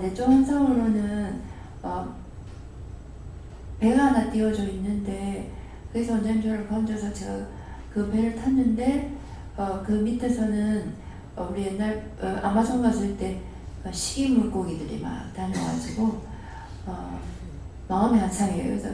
내적 환상으로는 배가 하나 띄워져 있는데 그래서 원장님 저를 건져서 제가 그 배를 탔는데 그 밑에서는 우리 옛날 아마존 갔을 때 식이 물고기들이 막 다녀가지고 마음의 환상이에요. 그래서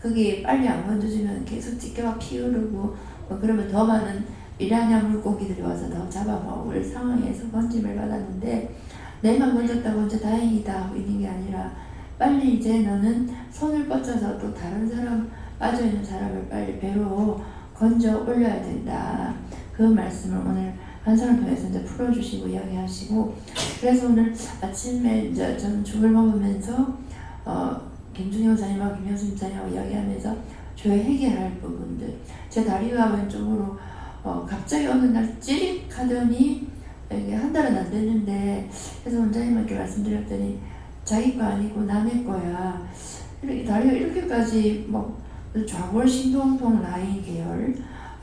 거기 빨리 안 건져주면 계속 찢겨가 피 흐르고 그러면 더 많은 미라냐 물고기들이 와서 더 잡아먹을 상황에서 건짐을 받았는데 내만 건졌다고 이제 다행이다 하고 있는 게 아니라 빨리 이제 너는 손을 뻗쳐서 또 다른 사람 빠져있는 사람을 빨리 배로 건져 올려야 된다. 그 말씀을 오늘 환상을 통해서 이제 풀어주시고 이야기하시고 그래서 오늘 아침에 이제 저는 죽을 먹으면서 김준희 원사님하고 김영수 집사님하고 이야기하면서 저의 해결할 부분들 제 다리가 왼쪽으로 갑자기 어느 날 찌릿하더니 이게 한 달은 안 됐는데 그래서 원장님께 말씀드렸더니 자기 거 아니고 남의 거야. 이렇게 다리가 이렇게까지 좌골 신동통 라인 계열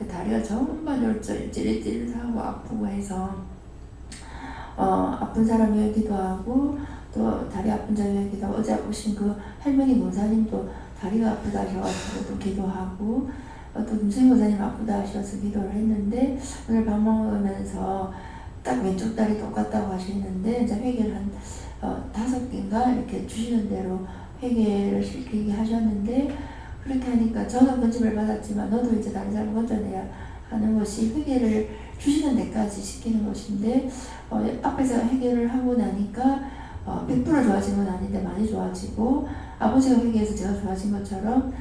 다리가 정말 찌릿찌릿하고 아프고 해서 아픈 사람 여기도 하고 또 다리 아픈 자 여기도 하고 어제 오신 그 할머니 목사님도 다리가 아프다 하셔가지고 또 기도하고 또 김수희 목사님 아프다 하셔서 기도를 했는데 오늘 밥 먹으면서 딱 왼쪽 다리 똑같다고 하시는데 이제 회개를 한 5개인가 이렇게 주시는 대로 회개를 시키게 하셨는데 그렇게 하니까 저는 건짐을 받았지만 너도 이제 다른 사람 건져내야 하는 것이 회개를 주시는 데까지 시키는 것인데 앞에서 회개를 하고 나니까 100% 좋아진 건 아닌데 많이 좋아지고 아버지가 회개해서 제가 좋아진 것처럼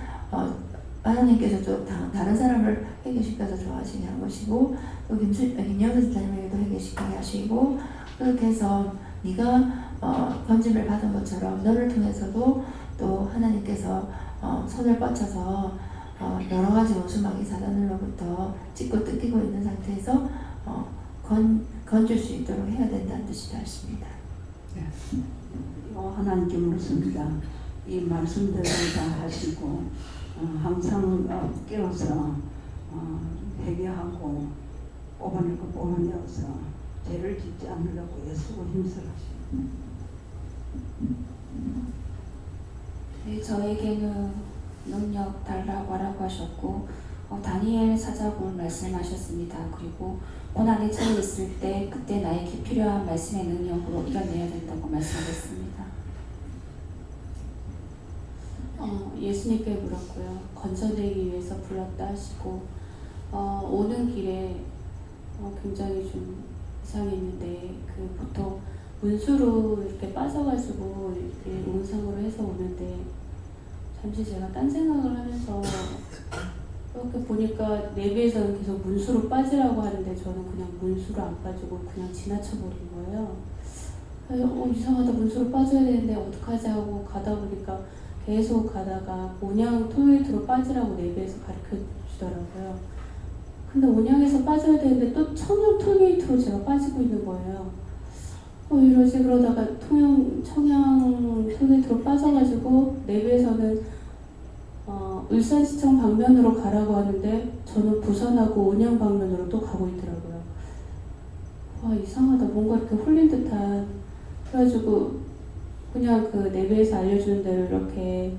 하나님께서 또 다른 사람을 회개시켜서 좋아지게 한 것이고 또 김영수 집사님에게도 회개시키게 하시고 그렇게 해서 네가 건짐을 받은 것처럼 너를 통해서도 또 하나님께서 손을 뻗쳐서 여러 가지 원수마귀 사단으로부터 찢고 뜯기고 있는 상태에서 건질 수 있도록 해야 된다는 뜻이다 했습니다. 네. 하나님께 묻습니다. 이 말씀대로 다 하시고 항상 깨워서 회개하고 뽑아낼 거 뽑아내어서 죄를 짓지 않으려고 애쓰고 힘쓰라십니다. 네, 저에게는 능력 달라고 하라고 하셨고 다니엘 사자분 말씀하셨습니다. 그리고 고난에 처해 있을 때 그때 나에게 필요한 말씀의 능력으로 이겨내야 된다고 말씀하셨습니다. 예수님께 물었고요. 건져내기 위해서 불렀다 하시고 오는 길에 굉장히 좀 이상했는데 보통 문수로 이렇게 빠져가지고 이렇게 운상으로 해서 오는데 잠시 제가 딴 생각을 하면서 이렇게 보니까 내비에서는 계속 문수로 빠지라고 하는데 저는 그냥 문수로 안 빠지고 그냥 지나쳐버린 거예요. 그래서 이상하다, 문수로 빠져야 되는데 어떡하지 하고 가다 보니까 계속 가다가 온양 톨게이트로 빠지라고 내비에서 가르쳐 주더라고요. 근데 온양에서 빠져야 되는데 또 청양 톨게이트로 제가 빠지고 있는 거예요. 이러지 그러다가 청양 톨게이트로 빠져가지고 내비에서는 울산시청 방면으로 가라고 하는데 저는 부산하고 온양 방면으로 또 가고 있더라고요. 와, 이상하다, 뭔가 이렇게 홀린 듯한. 그래가지고 그냥 내비에서 알려주는 대로 이렇게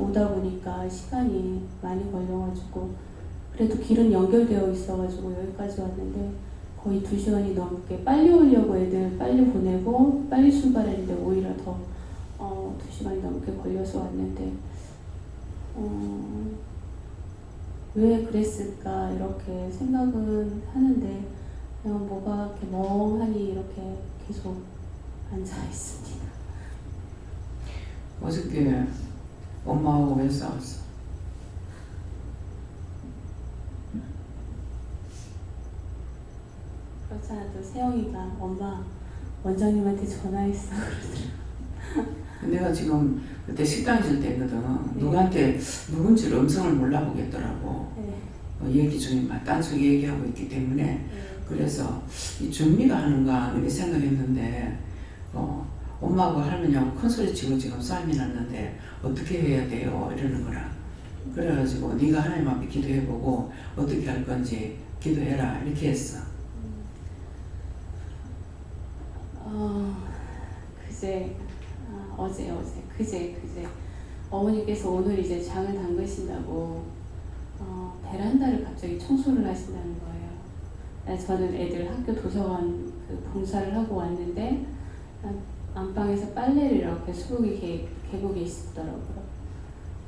오다 보니까 시간이 많이 걸려가지고 그래도 길은 연결되어 있어가지고 여기까지 왔는데 거의 2시간이 넘게 빨리 오려고 애들 빨리 보내고 빨리 출발했는데 오히려 더 2시간이 넘게 걸려서 왔는데 왜 그랬을까 이렇게 생각은 하는데 그냥 뭐가 이렇게 멍하니 이렇게 계속 앉아 있습니다. 어저께 엄마하고 왜 싸웠어? 그렇지 않아도 세영이가 엄마 원장님한테 전화했어 그러더라고. 내가 지금 그때 식당 있을 때거든. 누구한테 누군지를 음성을 몰라보겠더라고. 네. 얘기 중에 막 딴소 얘기하고 있기 때문에 네. 그래서 이 준비가 하는가 이렇게 생각했는데 엄마하고 할머니하고 큰 소리 치고 지금 싸움이 났는데 어떻게 해야 돼요 이러는 거라. 그래가지고 네가 하나님 앞에 기도해보고 어떻게 할 건지 기도해라 이렇게 했어. 그제 어머니께서 오늘 이제 장을 담그신다고 베란다를 갑자기 청소를 하신다는 거예요. 저는 애들 학교 도서관 봉사를 하고 왔는데 안방에서 빨래를 이렇게 수북이 개고 계시더라고요.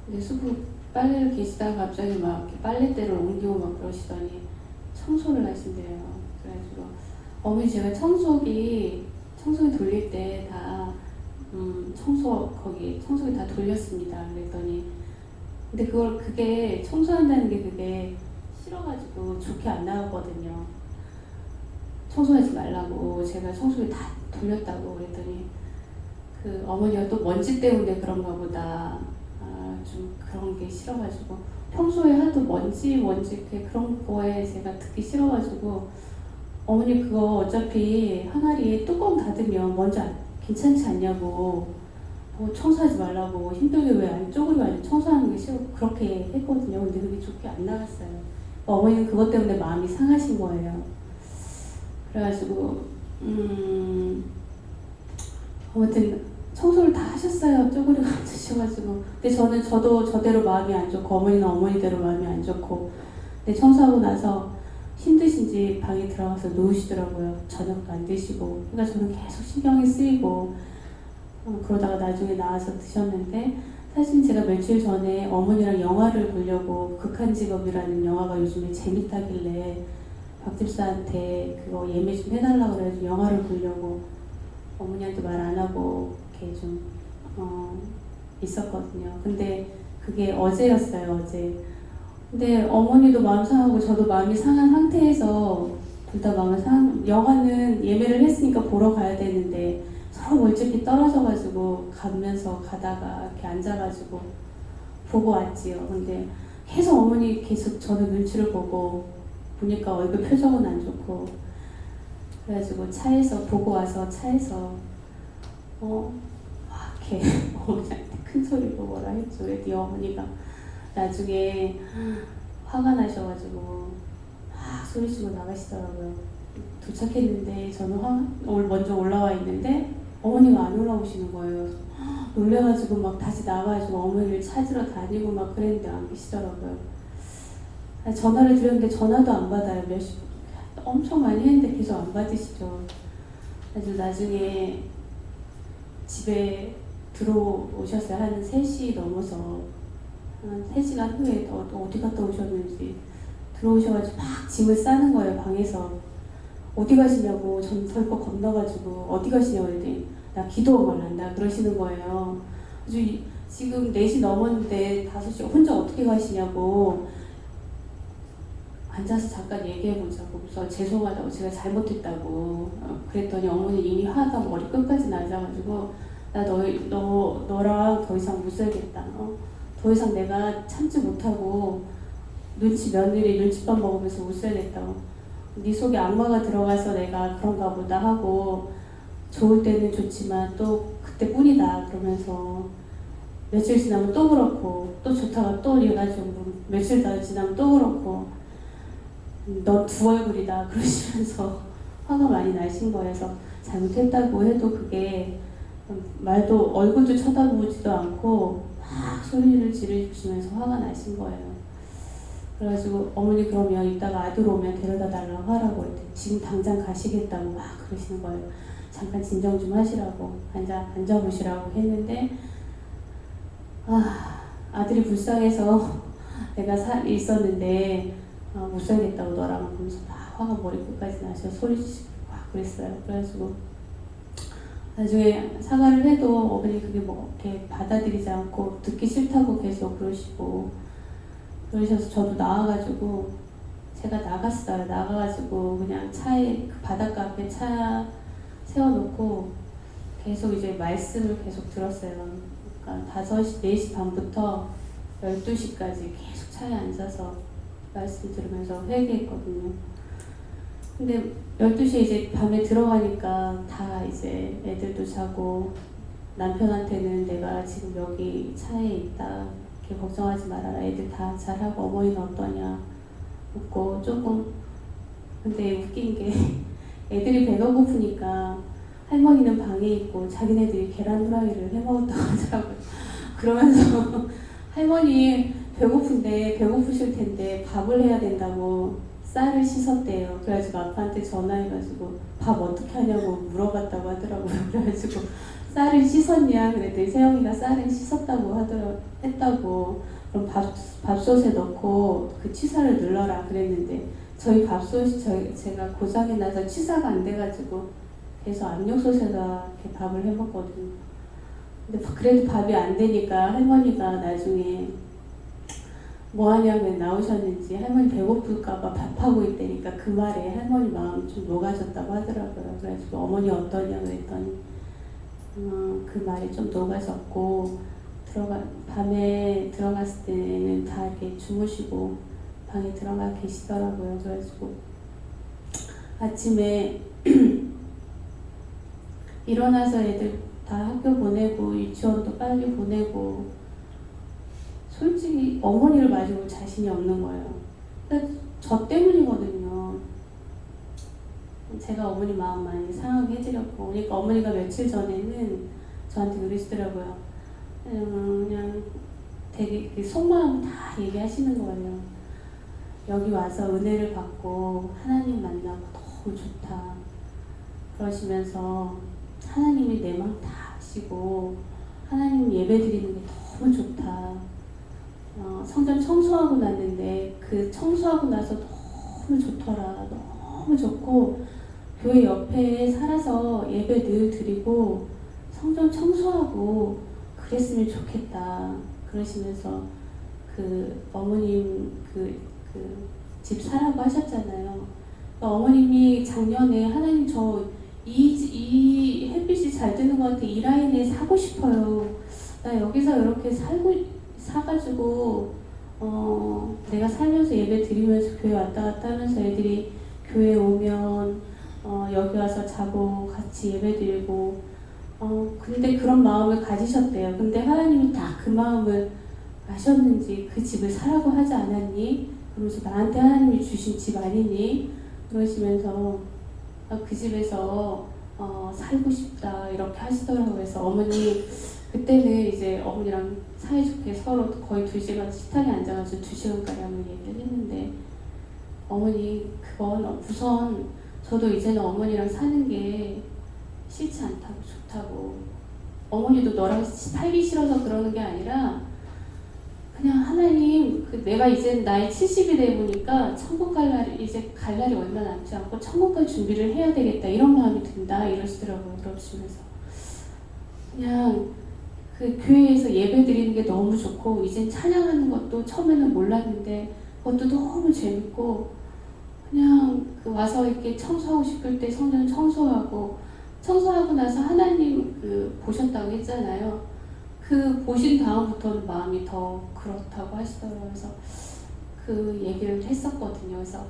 근데 수북 빨래를 계시다가 갑자기 막 이렇게 빨래대를 옮기고 막 그러시더니 청소를 하신대요. 그래가지고 어머니 제가 청소기 돌릴 때 다 청소기 다 돌렸습니다. 그랬더니 근데 그게 청소한다는 게 그게 싫어가지고 좋게 안 나왔거든요. 청소하지 말라고 제가 청소기 다 돌렸다고 그랬더니 어머니가 또 먼지 때문에 그런가 보다. 좀 그런 게 싫어가지고 평소에 하도 먼지 그런 거에 제가 듣기 싫어가지고 어머니 그거 어차피 항아리에 뚜껑 닫으면 먼지 괜찮지 않냐고 청소하지 말라고 힘들게 왜 안쪽으로 아니 청소하는 게 싫어 그렇게 했거든요. 근데 그게 좋게 안 나갔어요. 어머니는 그것 때문에 마음이 상하신 거예요. 그래가지고 아무튼 청소를 다 하셨어요. 쪼그리고 앉으셔가지고. 근데 저도 저대로 마음이 안 좋고 어머니는 어머니대로 마음이 안 좋고. 근데 청소하고 나서 힘드신지 방에 들어가서 누우시더라고요. 저녁도 안 드시고. 그러니까 저는 계속 신경이 쓰이고 그러다가 나중에 나와서 드셨는데 사실 제가 며칠 전에 어머니랑 영화를 보려고 극한직업이라는 영화가 요즘에 재밌다길래 박 집사한테 그거 예매 좀 해달라고 그래가지고 영화를 보려고 어머니한테 말 안 하고 이렇게 좀 있었거든요. 근데 그게 어제였어요. 어제. 근데 어머니도 마음 상하고 저도 마음이 상한 상태에서 둘 다 마음이 영화는 예매를 했으니까 보러 가야 되는데 서로 멀찍이 떨어져가지고 가다가 이렇게 앉아가지고 보고 왔지요. 근데 계속 어머니 계속 저는 눈치를 보고 보니까 얼굴 표정은 안 좋고 그래가지고 차에서 보고 와서 차에서 이렇게 어머니한테 큰 소리로 뭐라 했죠. 그랬더니 어머니가 나중에 화가 나셔가지고 막 소리치고 나가시더라고요. 도착했는데 저는 먼저 올라와 있는데 어머니가 안 올라오시는 거예요. 놀래가지고 막 다시 나가가지고 어머니를 찾으러 다니고 막 그랬는데 안 계시더라고요. 전화를 드렸는데 전화도 안 받아요. 엄청 많이 했는데 계속 안 받으시죠. 그래서 나중에 집에 들어오셨어요. 한 3시 넘어서 한 3시간 후에 어디 갔다 오셨는지 들어오셔가지고 막 짐을 싸는 거예요. 방에서. 어디 가시냐고 전 덜컥 겁나가지고 어디 가시냐고 그랬더니 나 기도만 한다 그러시는 거예요. 그래서 지금 4시 넘었는데 5시 혼자 어떻게 가시냐고 앉아서 잠깐 얘기해보자고. 그래서 죄송하다고 제가 잘못했다고 그랬더니 어머니 이미 화가 머리 끝까지 나셔가지고 나 너랑 더 이상 못 살겠다. 더 이상 내가 참지 못하고 며느리 눈칫밥 먹으면서 못 살겠다고. 네 속에 악마가 들어가서 내가 그런가 보다 하고 좋을 때는 좋지만 또 그때뿐이다 그러면서 며칠 지나면 또 그렇고 또 좋다가 또 이래가지고 며칠 더 지나면 또 그렇고 넌 두 얼굴이다 그러시면서 화가 많이 나신 거여서 잘못했다고 해도 그게 말도 얼굴도 쳐다보지도 않고 막 소리를 지르시면서 화가 나신 거예요. 그래가지고 어머니 그러면 이따가 아들 오면 데려다 달라고 하라고 했더니 지금 당장 가시겠다고 막 그러시는 거예요. 잠깐 진정 좀 하시라고 앉아보시라고 했는데 아들이 불쌍해서 내가 있었는데 못 살겠다고 너랑 그러면서 막 화가 머리 끝까지 나셔서 소리치고 막 그랬어요. 그래가지고 나중에 사과를 해도 어머니 그게 뭐 이렇게 받아들이지 않고 듣기 싫다고 계속 그러시고 그러셔서 저도 나와가지고 제가 나갔어요. 나가가지고 그냥 차에 그 바닷가 앞에 차 세워놓고 계속 이제 말씀을 계속 들었어요. 그러니까 4시 반부터 12시까지 계속 차에 앉아서 말씀 들으면서 회개했거든요. 근데 12시에 이제 밤에 들어가니까 다 이제 애들도 자고 남편한테는 내가 지금 여기 차에 있다. 걱정하지 말아라. 애들 다 잘하고 어머니는 어떠냐 묻고 조금 근데 웃긴 게 애들이 배가 고프니까 할머니는 방에 있고 자기네들이 계란 후라이를 해먹었다고 하더라고요. 그러면서 할머니 배고픈데 배고프실 텐데 밥을 해야 된다고 쌀을 씻었대요. 그래가지고 아빠한테 전화해가지고 밥 어떻게 하냐고 물어봤다고 하더라고요. 그래가지고 쌀을 씻었냐 그랬더니 세영이가 쌀을 씻었다고 했다고 그럼 밥솥에 넣고 그 취사를 눌러라 그랬는데 저희 밥솥이 제가 고장이 나서 취사가 안 돼가지고 계속 압력솥에다 이렇게 밥을 해 먹거든요. 근데 그래도 밥이 안 되니까 할머니가 나중에 뭐 하냐면 나오셨는지 할머니 배고플까봐 밥하고 있다니까 그 말에 할머니 마음이 좀 녹아졌다고 하더라고요. 그래가지고 어머니 어떠냐 그랬더니 그 말이 좀 녹아졌고 밤에 들어갔을 때는 다 이렇게 주무시고 방에 들어가 계시더라고요. 그래가지고 아침에 일어나서 애들 다 학교 보내고 유치원도 빨리 보내고 솔직히 어머니를 마주볼 자신이 없는 거예요. 저 때문이거든요. 제가 어머니 마음 많이 상하게 해드렸고 그러니까 어머니가 며칠 전에는 저한테 그러시더라고요. 그냥 되게 속마음 다 얘기하시는 거예요. 여기 와서 은혜를 받고 하나님 만나고 너무 좋다 그러시면서 하나님이 내 마음 다 아시고 하나님 예배 드리는 게 너무 좋다. 성전 청소하고 났는데 그 청소하고 나서 너무 좋더라. 너무 좋고 교회 옆에 살아서 예배 늘 드리고 성전 청소하고 그랬으면 좋겠다 그러시면서 그 어머님 그 집 사라고 하셨잖아요. 그러니까 어머님이 작년에 하나님 저 이 햇빛이 잘 드는 것 같아. 이 라인에 사고 싶어요. 나 여기서 이렇게 사가지고 내가 살면서 예배 드리면서 교회 왔다 갔다 하면서 애들이 교회 오면 여기 와서 자고 같이 예배 드리고 근데 그런 마음을 가지셨대요. 근데 하나님이 다 그 마음을 아셨는지 그 집을 사라고 하지 않았니? 그러면서 나한테 하나님이 주신 집 아니니? 그러시면서 그 집에서 살고 싶다 이렇게 하시더라고요. 그래서 어머니 그때는 이제 어머니랑 사이좋게 서로 거의 2시간 식탁에 앉아가지고 2시간가량을 얘기를 했는데 어머니 그건 우선 저도 이제는 어머니랑 사는 게 싫지 않다고 좋다고 어머니도 너랑 살기 싫어서 그러는 게 아니라 그냥 하나님 내가 이제 나이 70이 돼 보니까 천국 갈 날이 이제 갈 날이 얼마 남지 않고 천국 갈 준비를 해야 되겠다 이런 마음이 든다 이러시더라고요. 그러시면서 그냥 그 교회에서 예배 드리는 게 너무 좋고 이젠 찬양하는 것도 처음에는 몰랐는데 그것도 너무 재밌고 그냥 와서 이렇게 청소하고 싶을 때 성전 청소하고 나서 하나님 보셨다고 했잖아요. 그 보신 다음부터는 마음이 더 그렇다고 하시더라고요. 그래서 그 얘기를 했었거든요. 그래서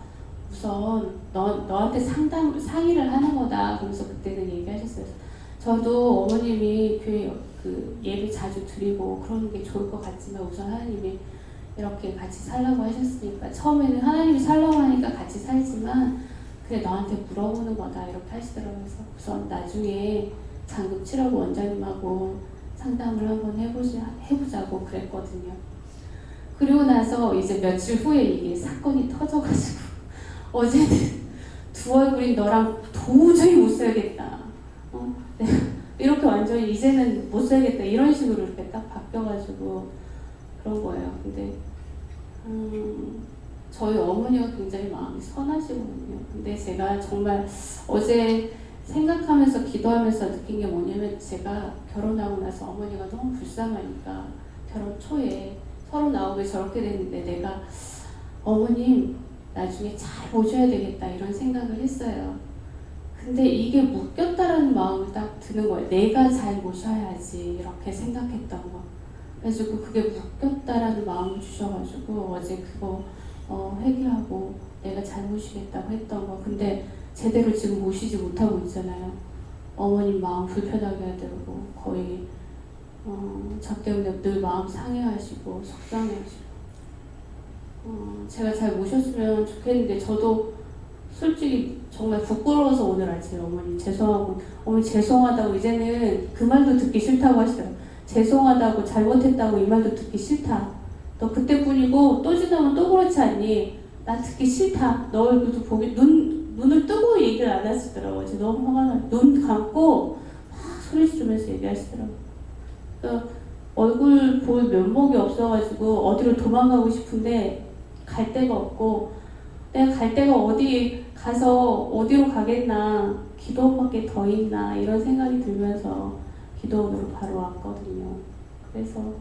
우선 너한테 상의를 하는 거다. 그러면서 그때는 얘기하셨어요. 저도 어머님이 교회 예배 자주 드리고 그러는 게 좋을 것 같지만 우선 하나님이 이렇게 같이 살라고 하셨으니까 처음에는 하나님이 살라고 하니까 같이 살지만 그래 너한테 물어보는 거다 이렇게 하시더라고요. 그래서 우선 나중에 잔금 치라고 원장님하고 상담을 한번 해보자고 그랬거든요. 그리고 나서 이제 며칠 후에 이게 사건이 터져가지고 어제는 두 얼굴인 너랑 도저히 못 살겠다. 이렇게 완전히 이제는 못 살겠다 이런 식으로 이렇게 딱 바뀌어가지고 그런 거예요. 근데 저희 어머니가 굉장히 마음이 선하시거든요. 근데 제가 정말 어제 생각하면서 기도하면서 느낀 게 뭐냐면 제가 결혼하고 나서 어머니가 너무 불쌍하니까 결혼 초에 서로 나오게 저렇게 됐는데 내가 어머님 나중에 잘 모셔야 되겠다 이런 생각을 했어요. 근데 이게 묶였다라는 마음이 딱 드는 거예요. 내가 잘 모셔야지 이렇게 생각했던 거. 그래가지고 그게 묶였다라는 마음을 주셔가지고 어제 그거 회개하고 내가 잘 모시겠다고 했던 거. 근데 제대로 지금 모시지 못하고 있잖아요. 어머님 마음 불편하게 하더라고. 거의 저 때문에 늘 마음 상해하시고 속상해하시고 제가 잘 모셨으면 좋겠는데 저도 솔직히 정말 부끄러워서 오늘 아침에 어머니 죄송하고 어머니 죄송하다고 이제는 그 말도 듣기 싫다고 하시더라고요. 죄송하다고 잘못했다고 이 말도 듣기 싫다. 너 그때뿐이고 또 지나면 또 그렇지 않니? 나 듣기 싫다. 너 얼굴도 보기 눈을 뜨고 얘기를 안 하시더라고요. 제가 너무 화가 나요. 눈 감고 막 소리 지르면서 얘기하시더라고요. 그러니까 얼굴 볼 면목이 없어가지고 어디로 도망가고 싶은데 갈 데가 없고 내가 갈 데가 어디 가서 어디로 가겠나 기도원밖에 더 있나 이런 생각이 들면서 기도원으로 바로 왔거든요. 그래서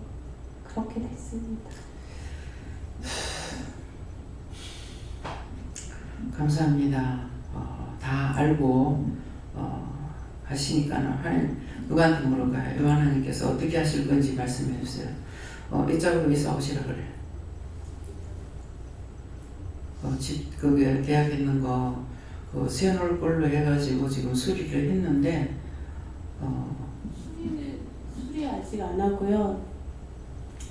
그렇게 됐습니다. 감사합니다. 다 알고 하시니까는 누구한테 물어봐요. 요한하나님께서 어떻게 하실 건지 말씀해 주세요. 이쪽으로 이사 오시라 그래. 집 그게 계약했는 거 세워놓을 걸로 해가지고 지금 수리를 했는데 수리 아직 안 하고요.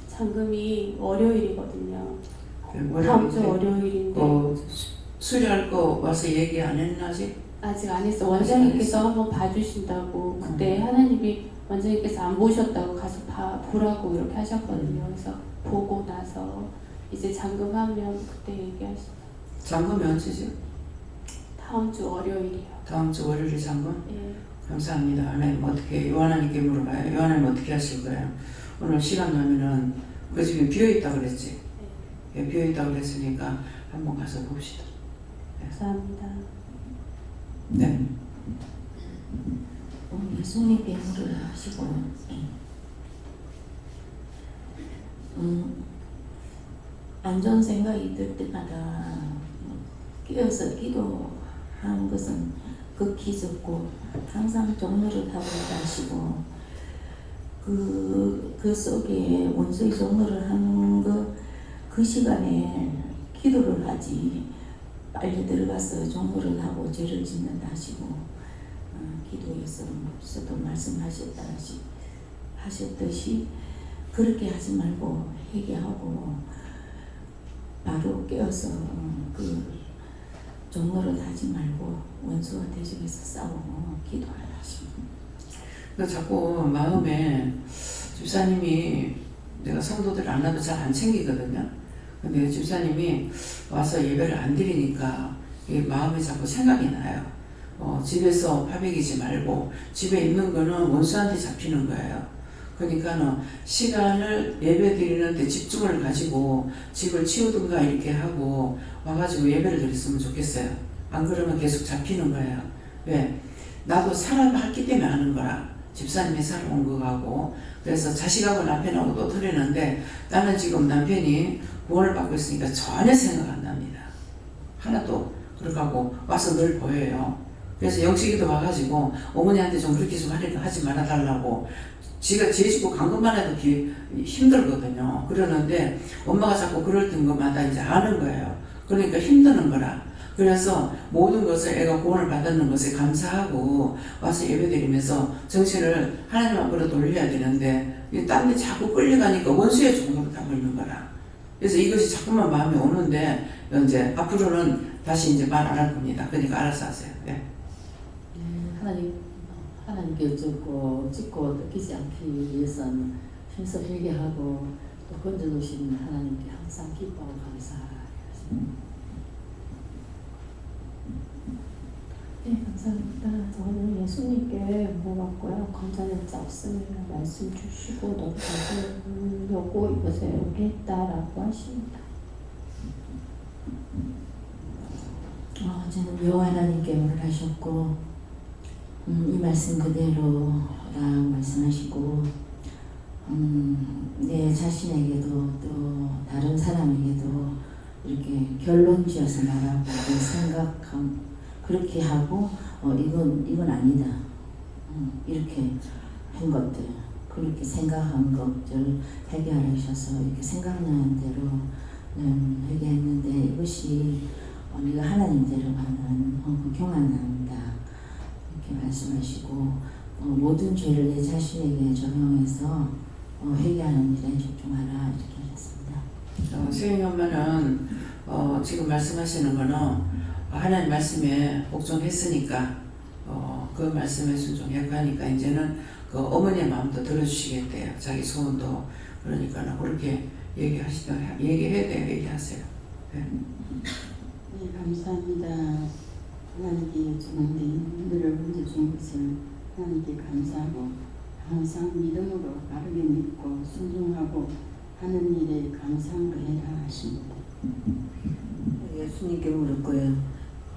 잔금이 월요일이거든요. 다음 주 월요일인데 수리할 거 와서 얘기 안 했나 아직 안 했어. 원장님께서 한번 봐주신다고 그때 하나님이 원장님께서 안 보셨다고 가서 보라고 이렇게 하셨거든요. 그래서 보고 나서 이제 잔금하면 그때 얘기하시죠. 잔금이 언제죠? 다음 주 월요일이요. 다음 주 월요일 잔금? 예. 감사합니다. 하나님 어떻게 요한하나님께 물어봐요. 요한하나님 어떻게 하실 거예요? 오늘 시간 나면은 그 집이 비어있다 그랬지? 네. 예, 비어있다 그랬으니까 한번 가서 봅시다. 감사합니다. 네. 예수님께 물을 하시고 안 좋은 생각이 들 때마다 깨어서 기도하는 것은 극히 적고 항상 종로를 하고 가시고 그 속에 원수의 종로를 하는 그 시간에 기도를 하지 빨리 들어가서 종로를 하고 죄를 짓는다 하시고 기도에서도 말씀하셨듯이 그렇게 하지 말고 회개하고 바로 깨어서 그 종노릇 하지 말고 원수와 대적해서 싸우고 기도하라 하십니다. 자꾸 마음에 집사님이 내가 성도들 안 와도 잘 안 챙기거든요. 근데 집사님이 와서 예배를 안 드리니까 이 마음에 자꾸 생각이 나요. 집에서 파백이지 말고 집에 있는 거는 원수한테 잡히는 거예요. 그러니까는 시간을 예배 드리는데 집중을 가지고 집을 치우든가 이렇게 하고 와가지고 예배를 드렸으면 좋겠어요. 안 그러면 계속 잡히는 거예요. 왜? 나도 살아봤기 때문에 아는 거라. 집사님이 살아온 거하고. 그래서 자식하고 남편하고 또 드리는데 나는 지금 남편이 구원을 받고 있으니까 전혀 생각 안 납니다. 하나도. 그렇게 하고 와서 늘 보여요. 그래서 영식이도 와가지고 어머니한테 좀 그렇게 좀 하지 말아달라고. 지가 제 집고 간 것만 해도 힘들거든요. 그러는데 엄마가 자꾸 그럴 때마다 이제 아는 거예요. 그러니까 힘드는 거라. 그래서 모든 것을 애가 구원을 받았는 것에 감사하고 와서 예배드리면서 정신을 하나님 앞으로 돌려야 되는데 딴 데 자꾸 끌려가니까 원수의 종으로 다 걸는 거라. 그래서 이것이 자꾸만 마음에 오는데 이제 앞으로는 다시 이제 말 안 할 겁니다. 그러니까 알아서 하세요. 네. 하나님께 찍고 뜯기지 않기 위해서는 평소 회개하고 또 건져주신 하나님께 항상 기뻐하고 감사합니다. 네, 감사합니다. 저는 예수님께 물어봤고요. 건전일자 없으면 말씀 주시고 너도 받으려고 이것에 오겠다라고 하십니다. 저는 여호와 하나님께 물으셨고 이 말씀 그대로라 말씀하시고 내 자신에게도 또 다른 사람에게도 이렇게 결론 지어서 말하고 생각함 그렇게 하고 이건 아니다 이렇게 한 것들 그렇게 생각한 것들 해결하셔서 이렇게 생각나는 대로 회개했는데 이것이 네가 하나님대로 가는 교만합니다 이렇게 말씀하시고 모든 죄를 내 자신에게 적용해서 회개하는 일에 집중하라 이렇게 하셨습니다. 수영이 엄마는 지금 말씀하시는 거는 하나님 말씀에 복종했으니까 그 말씀에 순종했고 하니까 이제는 그 어머니의 마음도 들어주시겠대요. 자기 소원도. 그러니까 그렇게 얘기해야 돼요. 얘기하세요. 네. 네, 감사합니다. 하나님께 주는 일들을 먼저 준 것을 하나님께 감사하고 항상 믿음으로 바르게 믿고 순종하고 하는 일에 감사한 거 해라 하십니다. 예수님께 물을 거예요.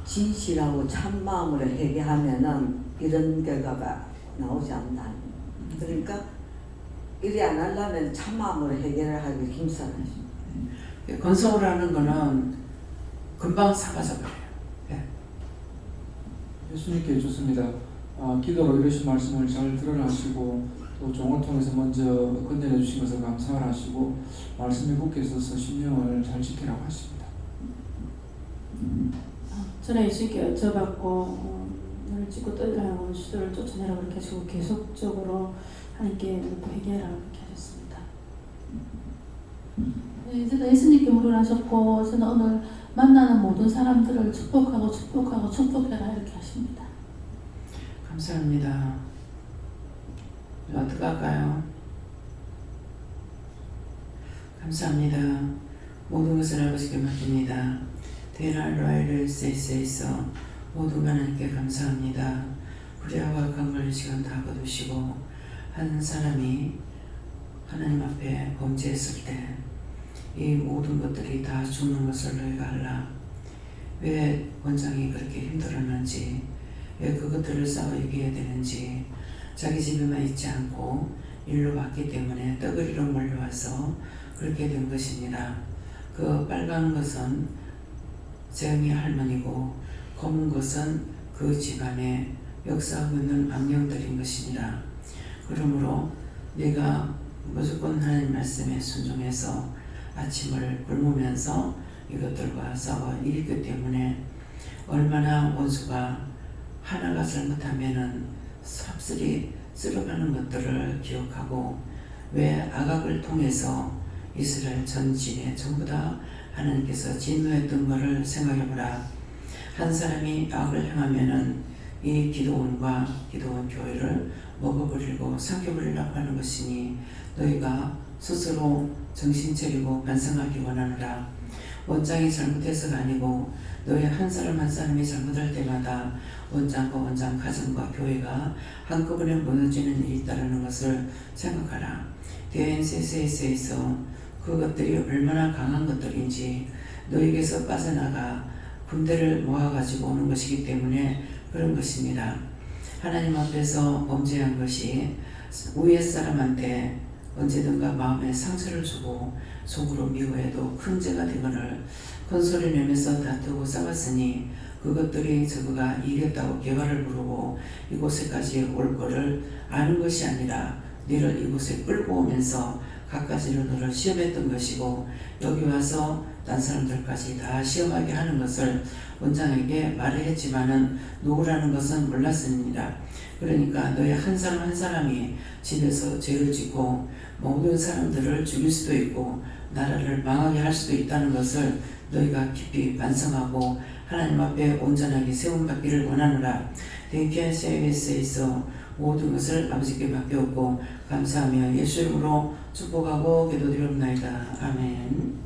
진실하고 참마음으로 회개하면은 이런 결과가 나오지 않는다. 그러니까 이래 안 하려면 참마음으로 회개를 하기 힘써라. 건성을 하는 거는 금방 사라져버려요. 네. 예수님께 좋습니다. 기도로 이러신 말씀을 잘 들으라 하시고 또 종을 통해서 먼저 건전해 주신 것을 감사를 하시고 말씀에 굳게 서서 신령을 잘 지키라고 하십니다. 전에 예수님께 여쭤봤고 너를 찍고 뜯으라는 원수들을 쫓아내라 그렇게 하시고 계속적으로 하나님께 묻고 회개하라 그렇게 하셨습니다. 네, 이제 예수님께 물으라셨고 저는 오늘 만나는 모든 사람들을 축복하고 축복해라 이렇게 하십니다. 감사합니다. 어떻게 할까요? 감사합니다. 모든 것을 아버지께 맡깁니다. 대날 라이를 세이세이서 모든 하나님께 감사합니다. 불의와 강걸 시간 다 거두시고 한 사람이 하나님 앞에 범죄했을 때 이 모든 것들이 다 죽는 것을 너희가 알라. 왜 원장이 그렇게 힘들었는지 왜 그것들을 싸워 이겨야 되는지 자기 집에만 있지 않고 일로 왔기 때문에 떠그리로 몰려와서 그렇게 된 것입니다. 그 빨간 것은 재영이 할머니고 검은 것은 그 집안에 역사하고 있는 악령들인 것입니다. 그러므로 내가 무조건 하나님 말씀에 순종해서 아침을 굶으면서 이것들과 싸워 이기기 때문에 얼마나 원수가 하나가 잘못하면은 삽슬이 쓸어가는 것들을 기억하고 왜 아각을 통해서 이스라엘 전진에 전부 다 하나님께서 진노했던 것을 생각해보라. 한 사람이 악을 행하면은 이 기도원과 기도원 교회를 먹어버리고 삼켜버리려고 하는 것이니 너희가 스스로 정신 차리고 반성하기 원하노라. 원장이 잘못해서가 아니고 너희 한 사람 한 사람이 잘못할 때마다 원장과 원장 가정과 교회가 한꺼번에 무너지는 일이 있다는 것을 생각하라. DNCC에서 그것들이 얼마나 강한 것들인지 너희에게서 빠져나가 군대를 모아가지고 오는 것이기 때문에 그런 것입니다. 하나님 앞에서 범죄한 것이 위에 사람한테 언제든가 마음에 상처를 주고 속으로 미워해도 큰 죄가 되거늘 큰 소리 내면서 다투고 싸웠으니 그것들이 저거가 이겼다고 개화를 부르고 이곳에까지 올 거를 아는 것이 아니라 너를 이곳에 끌고 오면서 갖가지로 너를 시험했던 것이고 여기 와서 딴 사람들까지 다 시험하게 하는 것을 원장에게 말을 했지만은 누구라는 것은 몰랐습니다. 그러니까 너희 한 사람 한 사람이 집에서 죄를 짓고 모든 사람들을 죽일 수도 있고 나라를 망하게 할 수도 있다는 것을 너희가 깊이 반성하고 하나님 앞에 온전하게 세움받기를 원하노라. DNCC에서 모든 것을 아버지께 맡겼고 감사하며 예수 이름으로 축복하고 기도드리옵나이다. 아멘.